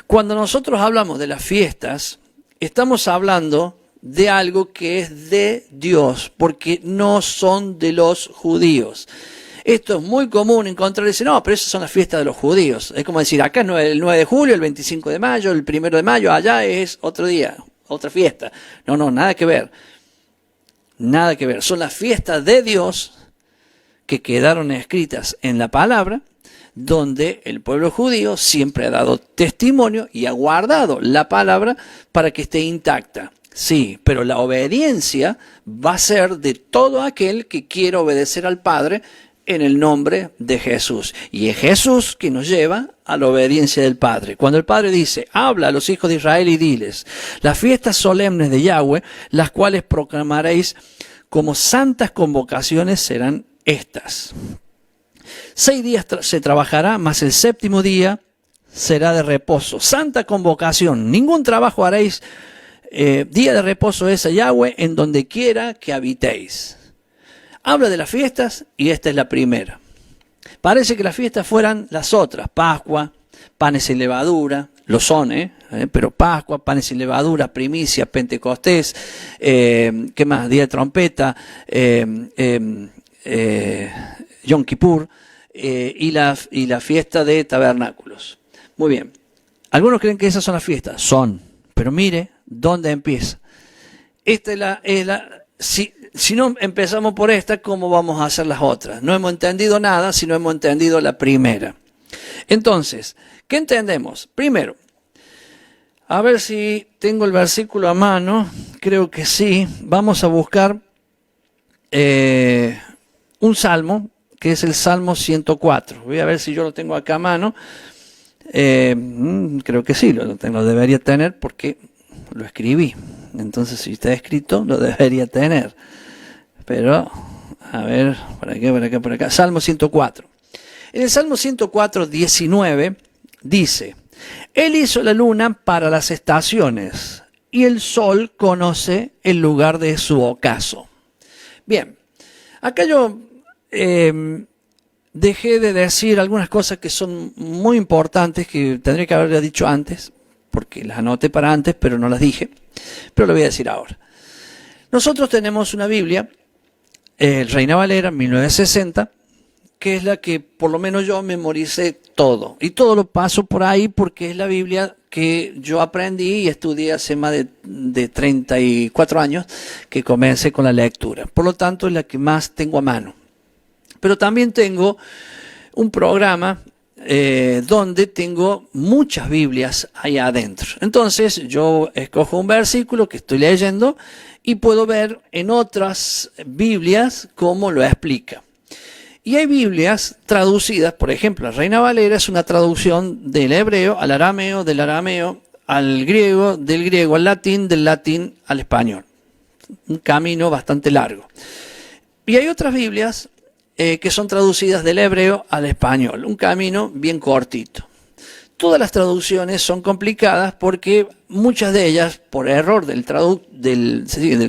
Cuando nosotros hablamos de las fiestas, estamos hablando de algo que es de Dios, porque no son de los judíos. Esto es muy común encontrar, dice, no, pero esas son las fiestas de los judíos. Es como decir, acá no es el 9 de julio, el 25 de mayo, el 1 de mayo, allá es otro día, otra fiesta. No, nada que ver. Nada que ver. Son las fiestas de Dios que quedaron escritas en la palabra, donde el pueblo judío siempre ha dado testimonio y ha guardado la palabra para que esté intacta. Sí, pero la obediencia va a ser de todo aquel que quiera obedecer al Padre en el nombre de Jesús. Y es Jesús que nos lleva a la obediencia del Padre. Cuando el Padre dice, habla a los hijos de Israel y diles, las fiestas solemnes de Yahweh, las cuales proclamaréis como santas convocaciones serán estas. 6 días se trabajará, mas el 7º día será de reposo. Santa convocación. Ningún trabajo haréis. Día de reposo es a Yahweh en donde quiera que habitéis. Habla de las fiestas y esta es la primera. Parece que las fiestas fueran las otras. Pascua, panes sin levadura. Lo son, pero Pascua, panes sin levadura, primicia, Pentecostés. ¿Qué más? Día de trompeta. Yom Kippur. Y la fiesta de tabernáculos. Muy bien. Algunos creen que esas son las fiestas. Son. Pero mire dónde empieza. Esta es la si no empezamos por esta, ¿cómo vamos a hacer las otras? No hemos entendido nada si no hemos entendido la primera. Entonces, ¿qué entendemos? Primero, a ver si tengo el versículo a mano. Creo que sí. Vamos a buscar un salmo, que es el Salmo 104. Voy a ver si yo lo tengo acá a mano. Creo que sí, lo debería tener porque lo escribí. Entonces, si está escrito, lo debería tener. Pero, a ver, por acá. Salmo 104. En el Salmo 104, 19, dice, Él hizo la luna para las estaciones, y el sol conoce el lugar de su ocaso. Bien, acá yo dejé de decir algunas cosas que son muy importantes, que tendría que haberle dicho antes, porque las anoté para antes, pero no las dije, pero lo voy a decir ahora. Nosotros tenemos una Biblia, Reina Valera, 1960, que es la que por lo menos yo memoricé todo. Y todo lo paso por ahí porque es la Biblia que yo aprendí y estudié hace más de 34 años que comencé con la lectura. Por lo tanto, es la que más tengo a mano. Pero también tengo un programa donde tengo muchas Biblias ahí adentro. Entonces yo escojo un versículo que estoy leyendo y puedo ver en otras Biblias cómo lo explica. Y hay Biblias traducidas, por ejemplo, la Reina Valera es una traducción del hebreo al arameo, del arameo al griego, del griego al latín, del latín al español. Un camino bastante largo. Y hay otras Biblias que son traducidas del hebreo al español, un camino bien cortito. Todas las traducciones son complicadas porque muchas de ellas, por error del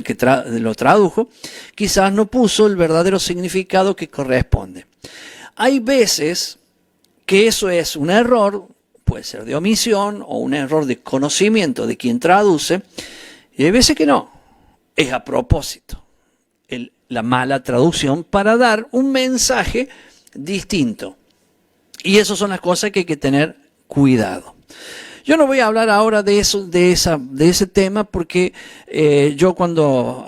que lo tradujo, quizás no puso el verdadero significado que corresponde. Hay veces que eso es un error, puede ser de omisión o un error de conocimiento de quien traduce, y hay veces que no, es a propósito. La mala traducción para dar un mensaje distinto. Y esas son las cosas que hay que tener cuidado. Yo no voy a hablar ahora de eso, de ese tema, porque yo cuando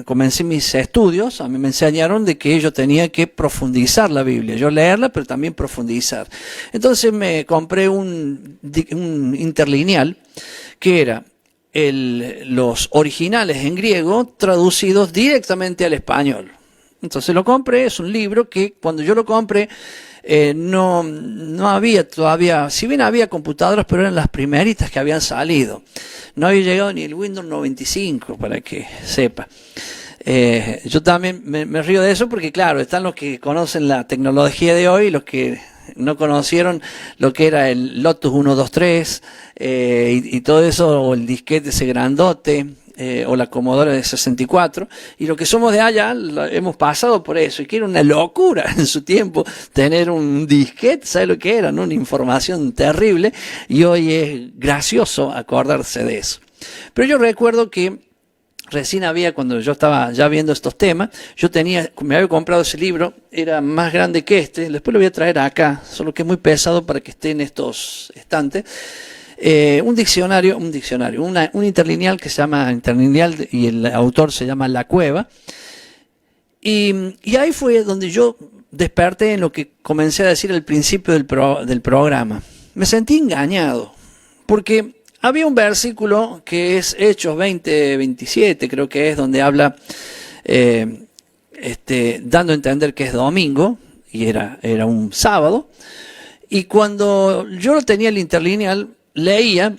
comencé mis estudios, a mí me enseñaron de que yo tenía que profundizar la Biblia, yo leerla, pero también profundizar. Entonces me compré un interlineal que era los originales en griego traducidos directamente al español. Entonces lo compré, es un libro que cuando yo lo compré no había todavía, si bien había computadoras, pero eran las primeritas que habían salido. No había llegado ni el Windows 95, para que sepa. Yo también me río de eso porque, claro, están los que conocen la tecnología de hoy y los que no conocieron lo que era el Lotus 123 y todo eso, o el disquete ese grandote, o la Commodore de 64, y lo que somos de allá hemos pasado por eso, y que era una locura en su tiempo tener un disquete, ¿sabe lo que era? ¿No? Una información terrible, y hoy es gracioso acordarse de eso. Pero yo recuerdo que recién cuando yo estaba ya viendo estos temas, me había comprado ese libro, era más grande que este, después lo voy a traer acá, solo que es muy pesado para que esté en estos estantes. Un interlineal que se llama Interlineal y el autor se llama La Cueva. Y ahí fue donde yo desperté en lo que comencé a decir al principio del programa. Me sentí engañado, porque había un versículo que es Hechos 20:27, creo que es, donde habla, dando a entender que es domingo, y era un sábado. Y cuando yo lo tenía el interlineal, leía,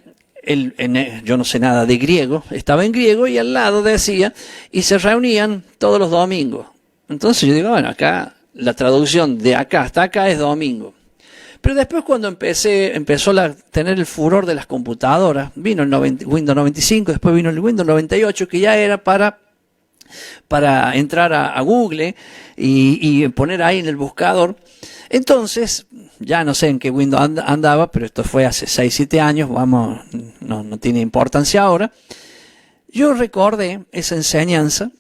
yo no sé nada de griego, estaba en griego y al lado decía, y se reunían todos los domingos. Entonces yo digo, bueno, acá la traducción de acá hasta acá es domingo. Pero después cuando empezó a tener el furor de las computadoras, vino el Windows 95, después vino el Windows 98, que ya era para entrar a Google y poner ahí en el buscador. Entonces, ya no sé en qué Windows andaba, pero esto fue hace 6-7 años, no tiene importancia ahora. Yo recordé esa enseñanza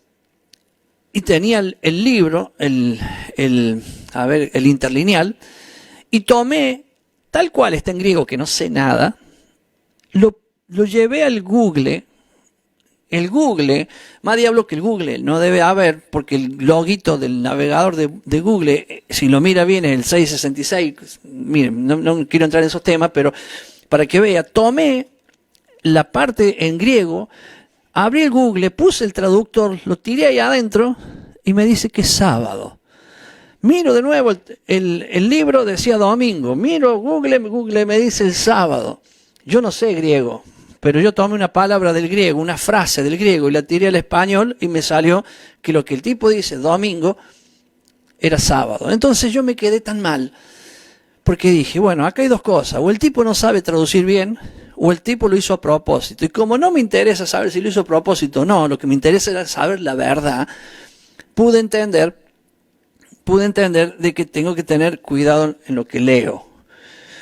y tenía el libro, el interlineal, y tomé, tal cual está en griego, que no sé nada, lo llevé al Google. El Google, más diablo que el Google, no debe haber, porque el loguito del navegador de Google, si lo mira bien, es el 666. Miren, no quiero entrar en esos temas, pero para que vea, tomé la parte en griego, abrí el Google, puse el traductor, lo tiré ahí adentro y me dice que es sábado. Miro de nuevo, el libro decía domingo, miro Google me dice el sábado. Yo no sé griego, pero yo tomé una palabra del griego, una frase del griego, y la tiré al español y me salió que lo que el tipo dice domingo era sábado. Entonces yo me quedé tan mal, porque dije, bueno, acá hay dos cosas, o el tipo no sabe traducir bien, o el tipo lo hizo a propósito. Y como no me interesa saber si lo hizo a propósito o no, lo que me interesa era saber la verdad, pude entender de que tengo que tener cuidado en lo que leo,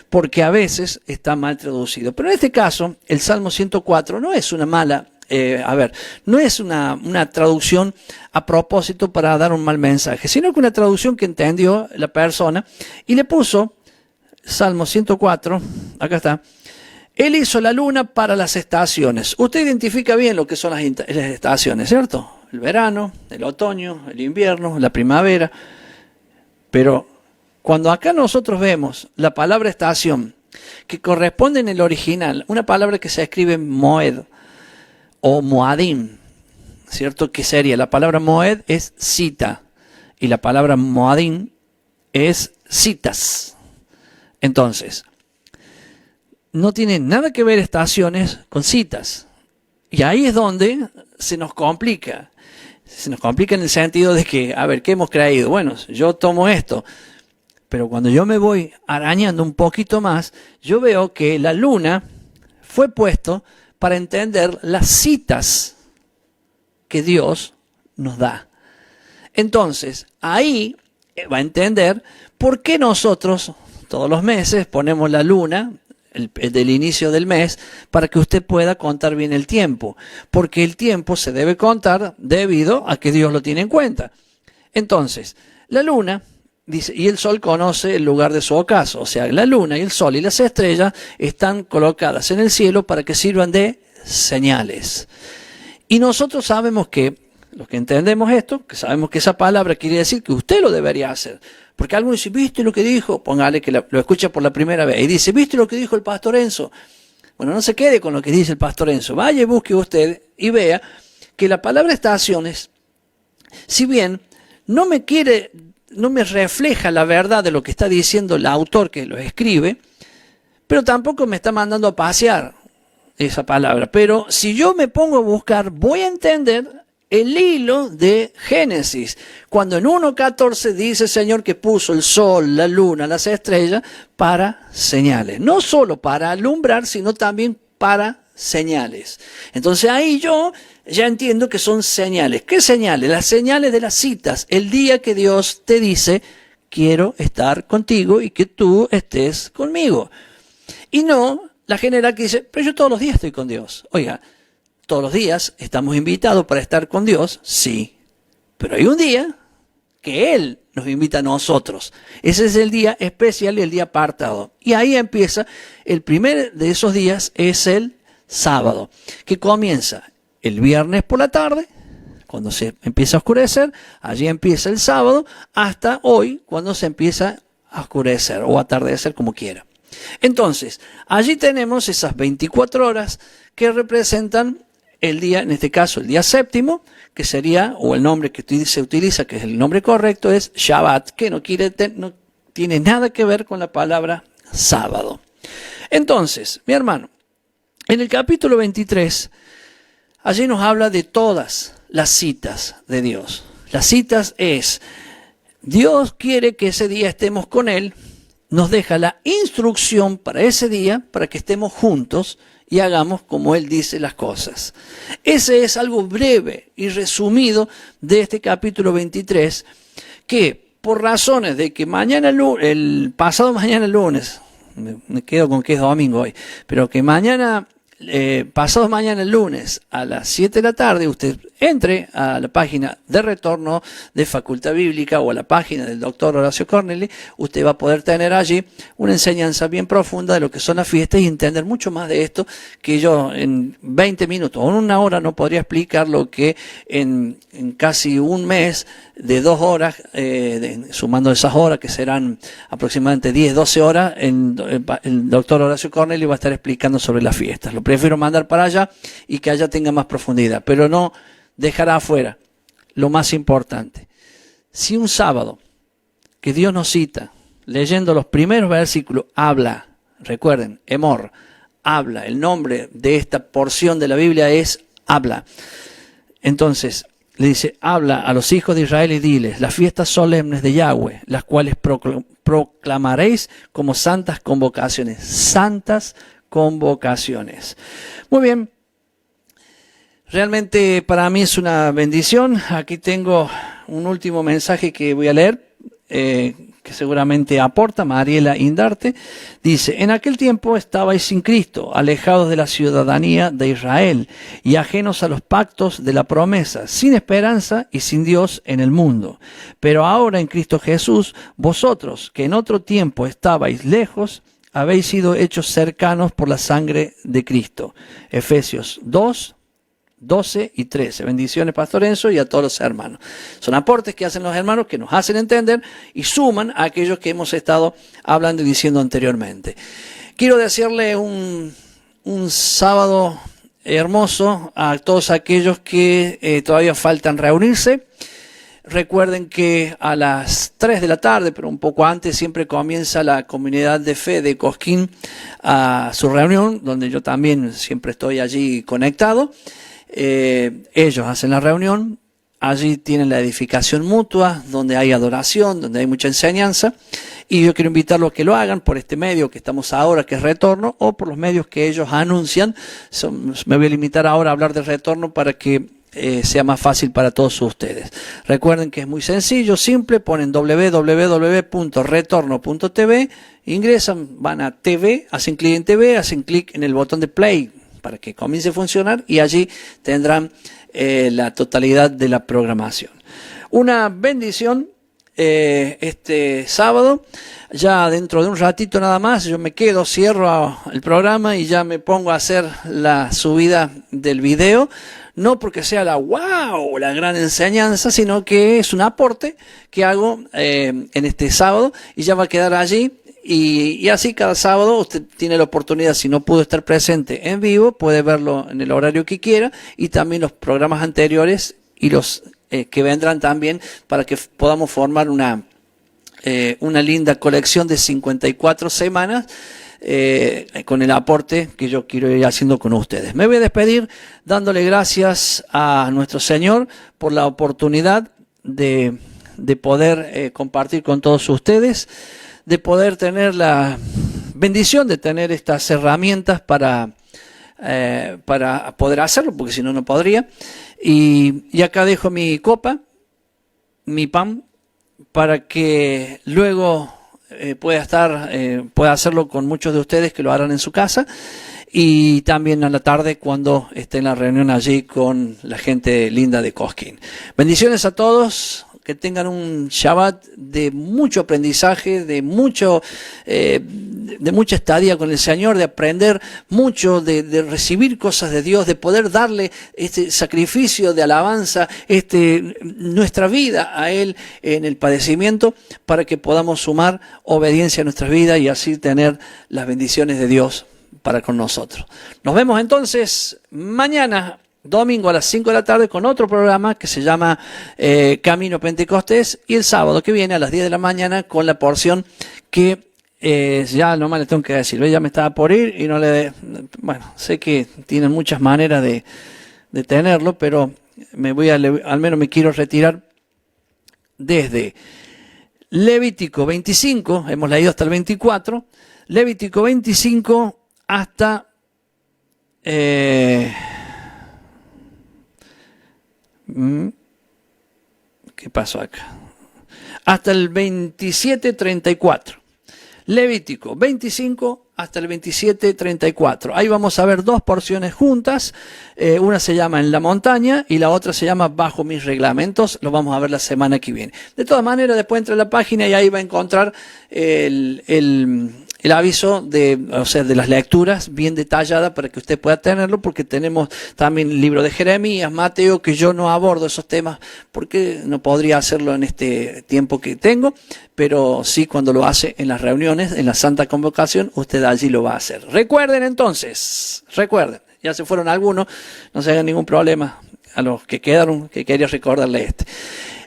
porque a veces está mal traducido. Pero en este caso, el Salmo 104 no es una mala, no es una traducción a propósito para dar un mal mensaje, sino que una traducción que entendió la persona y le puso Salmo 104, acá está. Él hizo la luna para las estaciones. Usted identifica bien lo que son las estaciones, ¿cierto? El verano, el otoño, el invierno, la primavera. Pero cuando acá nosotros vemos la palabra estación, que corresponde en el original, una palabra que se escribe moed o moadim, ¿cierto? ¿Qué sería? La palabra moed es cita y la palabra moadim es citas. Entonces, no tiene nada que ver estaciones con citas. Y ahí es donde se nos complica. Se nos complica en el sentido de que, a ver, ¿qué hemos creído? Bueno, yo tomo esto, pero cuando yo me voy arañando un poquito más, yo veo que la luna fue puesto para entender las citas que Dios nos da. Entonces, ahí va a entender por qué nosotros todos los meses ponemos la luna del inicio del mes para que usted pueda contar bien el tiempo, porque el tiempo se debe contar debido a que Dios lo tiene en cuenta. Entonces, la luna dice, y el sol conoce el lugar de su ocaso, o sea, la luna y el sol y las estrellas están colocadas en el cielo para que sirvan de señales. Y nosotros sabemos que, los que entendemos esto, que sabemos que esa palabra quiere decir que usted lo debería hacer. Porque alguien dice, ¿viste lo que dijo? Póngale que lo escucha por la primera vez. Y dice, ¿viste lo que dijo el pastor Enzo? Bueno, no se quede con lo que dice el pastor Enzo. Vaya y busque usted y vea que la palabra estaciones, si bien no me refleja la verdad de lo que está diciendo el autor que lo escribe, pero tampoco me está mandando a pasear esa palabra. Pero si yo me pongo a buscar, voy a entender el hilo de Génesis, cuando en 1.14 dice el Señor que puso el sol, la luna, las estrellas para señales, no solo para alumbrar, sino también para señales. Entonces ahí yo ya entiendo que son señales. ¿Qué señales? Las señales de las citas, el día que Dios te dice, quiero estar contigo y que tú estés conmigo. Y no la general que dice, pero yo todos los días estoy con Dios. Oiga, todos los días estamos invitados para estar con Dios, sí, pero hay un día que Él nos invita a nosotros. Ese es el día especial y el día apartado. Y ahí empieza, el primer de esos días es el sábado, que comienza el viernes por la tarde, cuando se empieza a oscurecer, allí empieza el sábado, hasta hoy, cuando se empieza a oscurecer o atardecer, como quiera. Entonces, allí tenemos esas 24 horas que representan el día, en este caso el día séptimo, que sería, o el nombre que se utiliza, que es el nombre correcto, es Shabbat, que no tiene nada que ver con la palabra sábado. Entonces, mi hermano, en el capítulo 23, allí nos habla de todas las citas de Dios. Las citas es, Dios quiere que ese día estemos con Él, nos deja la instrucción para ese día, para que estemos juntos y hagamos como Él dice las cosas. Ese es algo breve y resumido de este capítulo 23, que por razones de que pasado mañana lunes, me quedo con que es domingo hoy, pero que pasado mañana el lunes a las 7 de la tarde, usted entre a la página de retorno de Facultad Bíblica o a la página del doctor Horacio Corneli, usted va a poder tener allí una enseñanza bien profunda de lo que son las fiestas y entender mucho más de esto que yo en 20 minutos o en una hora no podría explicar lo que en casi un mes de 2 horas, sumando esas horas que serán aproximadamente 10, 12 horas, el doctor Horacio Corneli va a estar explicando sobre las fiestas. Lo prefiero mandar para allá y que allá tenga más profundidad, pero no dejará afuera lo más importante. Si un sábado que Dios nos cita, leyendo los primeros versículos, habla, recuerden, Emor, habla, el nombre de esta porción de la Biblia es habla. Entonces, le dice, habla a los hijos de Israel y diles, las fiestas solemnes de Yahweh, las cuales proclamaréis como santas convocaciones. Santas convocaciones. Muy bien. Realmente para mí es una bendición. Aquí tengo un último mensaje que voy a leer, que seguramente aporta Mariela Indarte. Dice, en aquel tiempo estabais sin Cristo, alejados de la ciudadanía de Israel y ajenos a los pactos de la promesa, sin esperanza y sin Dios en el mundo. Pero ahora en Cristo Jesús, vosotros que en otro tiempo estabais lejos, habéis sido hechos cercanos por la sangre de Cristo. Efesios 2, 12 y 13. Bendiciones, Pastor Enzo, y a todos los hermanos. Son aportes que hacen los hermanos que nos hacen entender y suman a aquellos que hemos estado hablando y diciendo anteriormente. Quiero desearle un sábado hermoso a todos aquellos que todavía faltan reunirse. Recuerden que a las 3 de la tarde, pero un poco antes, siempre comienza la comunidad de fe de Cosquín a su reunión, donde yo también siempre estoy allí conectado. Ellos hacen la reunión Allí tienen la edificación mutua, donde hay adoración, donde hay mucha enseñanza. Y yo quiero invitarlos a que lo hagan por este medio que estamos ahora, que es Retorno, o por los medios que ellos anuncian. Me voy a limitar ahora a hablar de Retorno para que sea más fácil para todos ustedes. Recuerden que es muy sencillo, simple, ponen www.retorno.tv, ingresan, van a TV, hacen clic en TV, hacen clic en el botón de play para que comience a funcionar y allí tendrán la totalidad de la programación. Una bendición este sábado, ya dentro de un ratito nada más, yo me quedo, cierro el programa y ya me pongo a hacer la subida del video. No porque sea la gran enseñanza, sino que es un aporte que hago en este sábado y ya va a quedar allí. Y así cada sábado usted tiene la oportunidad, si no pudo estar presente en vivo, puede verlo en el horario que quiera y también los programas anteriores y los que vendrán también para que podamos formar una linda colección de 54 semanas con el aporte que yo quiero ir haciendo con ustedes. Me voy a despedir dándole gracias a nuestro Señor por la oportunidad de poder compartir con todos ustedes, de poder tener la bendición de tener estas herramientas para poder hacerlo, porque si no, no podría. Y acá dejo mi copa, mi pan, para que luego pueda hacerlo con muchos de ustedes que lo harán en su casa y también a la tarde cuando esté en la reunión allí con la gente linda de Cosquín. Bendiciones a todos. Que tengan un Shabbat de mucho aprendizaje, de mucha estadía con el Señor, de aprender mucho, de recibir cosas de Dios, de poder darle este sacrificio de alabanza, nuestra vida a Él en el padecimiento, para que podamos sumar obediencia a nuestras vidas y así tener las bendiciones de Dios para con nosotros. Nos vemos entonces mañana, domingo a las 5 de la tarde con otro programa que se llama Camino Pentecostés, y el sábado que viene a las 10 de la mañana con la porción que ya nomás le tengo que decir, ya me estaba por ir y no le... Bueno, sé que tienen muchas maneras de tenerlo, pero al menos me quiero retirar desde Levítico 25, hemos leído hasta el 24, Levítico 25 hasta... ¿Qué pasó acá? Hasta el 27:34. Levítico 25 hasta el 27:34. Ahí vamos a ver dos porciones juntas. Una se llama En la montaña y la otra se llama Bajo mis reglamentos. Lo vamos a ver la semana que viene. De todas maneras, después entra a la página y ahí va a encontrar el aviso de las lecturas bien detallada para que usted pueda tenerlo, porque tenemos también el libro de Jeremías, Mateo, que yo no abordo esos temas porque no podría hacerlo en este tiempo que tengo, pero sí cuando lo hace en las reuniones, en la Santa Convocación, usted allí lo va a hacer. Recuerden entonces, ya se fueron algunos, no se hagan ningún problema a los que quedaron, que quería recordarle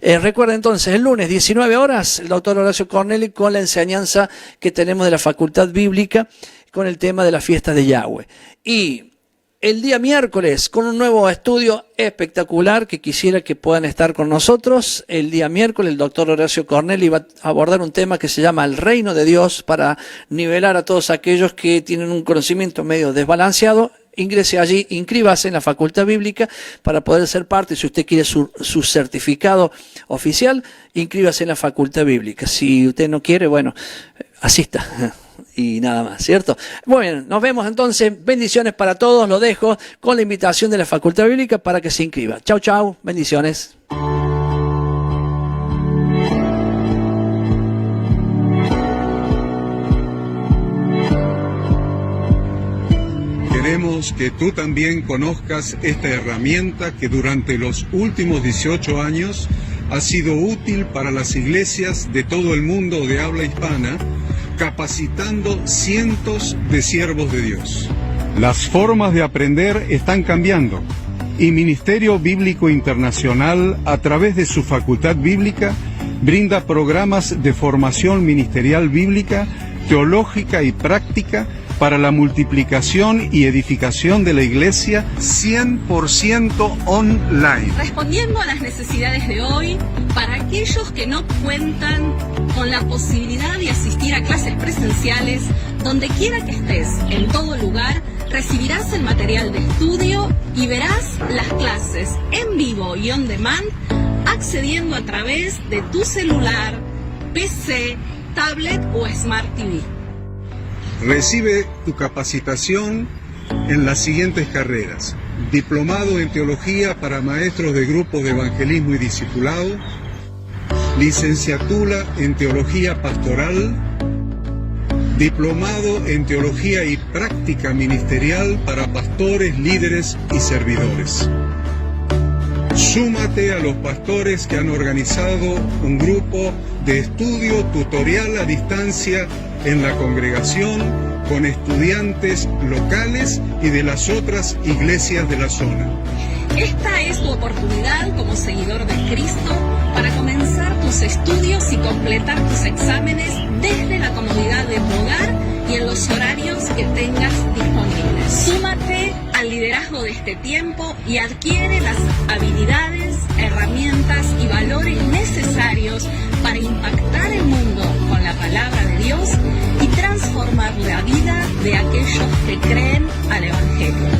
recuerden entonces, el lunes 19 horas, el doctor Horacio Corneli con la enseñanza que tenemos de la Facultad Bíblica con el tema de la fiesta de Yahweh. Y el día miércoles con un nuevo estudio espectacular que quisiera que puedan estar con nosotros. El día miércoles el doctor Horacio Corneli va a abordar un tema que se llama el reino de Dios, para nivelar a todos aquellos que tienen un conocimiento medio desbalanceado. Ingrese allí, inscríbase en la Facultad Bíblica para poder ser parte. Si usted quiere su certificado oficial, inscríbase en la Facultad Bíblica. Si usted no quiere, bueno, asista y nada más, ¿cierto? Muy bien, nos vemos entonces. Bendiciones para todos. Lo dejo con la invitación de la Facultad Bíblica para que se inscriba. Chau, chau. Bendiciones. Queremos que tú también conozcas esta herramienta que durante los últimos 18 años ha sido útil para las iglesias de todo el mundo de habla hispana, capacitando cientos de siervos de Dios. Las formas de aprender están cambiando y Ministerio Bíblico Internacional, a través de su Facultad Bíblica, brinda programas de formación ministerial bíblica, teológica y práctica para la multiplicación y edificación de la iglesia 100% online. Respondiendo a las necesidades de hoy, para aquellos que no cuentan con la posibilidad de asistir a clases presenciales, donde quiera que estés, en todo lugar, recibirás el material de estudio y verás las clases en vivo y on demand, accediendo a través de tu celular, PC, tablet o Smart TV. Recibe tu capacitación en las siguientes carreras: diplomado en teología para maestros de grupos de evangelismo y discipulado, licenciatura en teología pastoral, diplomado en teología y práctica ministerial para pastores, líderes y servidores. Súmate a los pastores que han organizado un grupo de estudio tutorial a distancia en la congregación con estudiantes locales y de las otras iglesias de la zona. Esta es tu oportunidad como seguidor de Cristo para comenzar tus estudios y completar tus exámenes desde la comodidad de tu hogar y en los horarios que tengas disponibles. Súmate al liderazgo de este tiempo y adquiere las habilidades, herramientas y valores necesarios para impactar el mundo con la palabra de Dios y transformar la vida de aquellos que creen al Evangelio.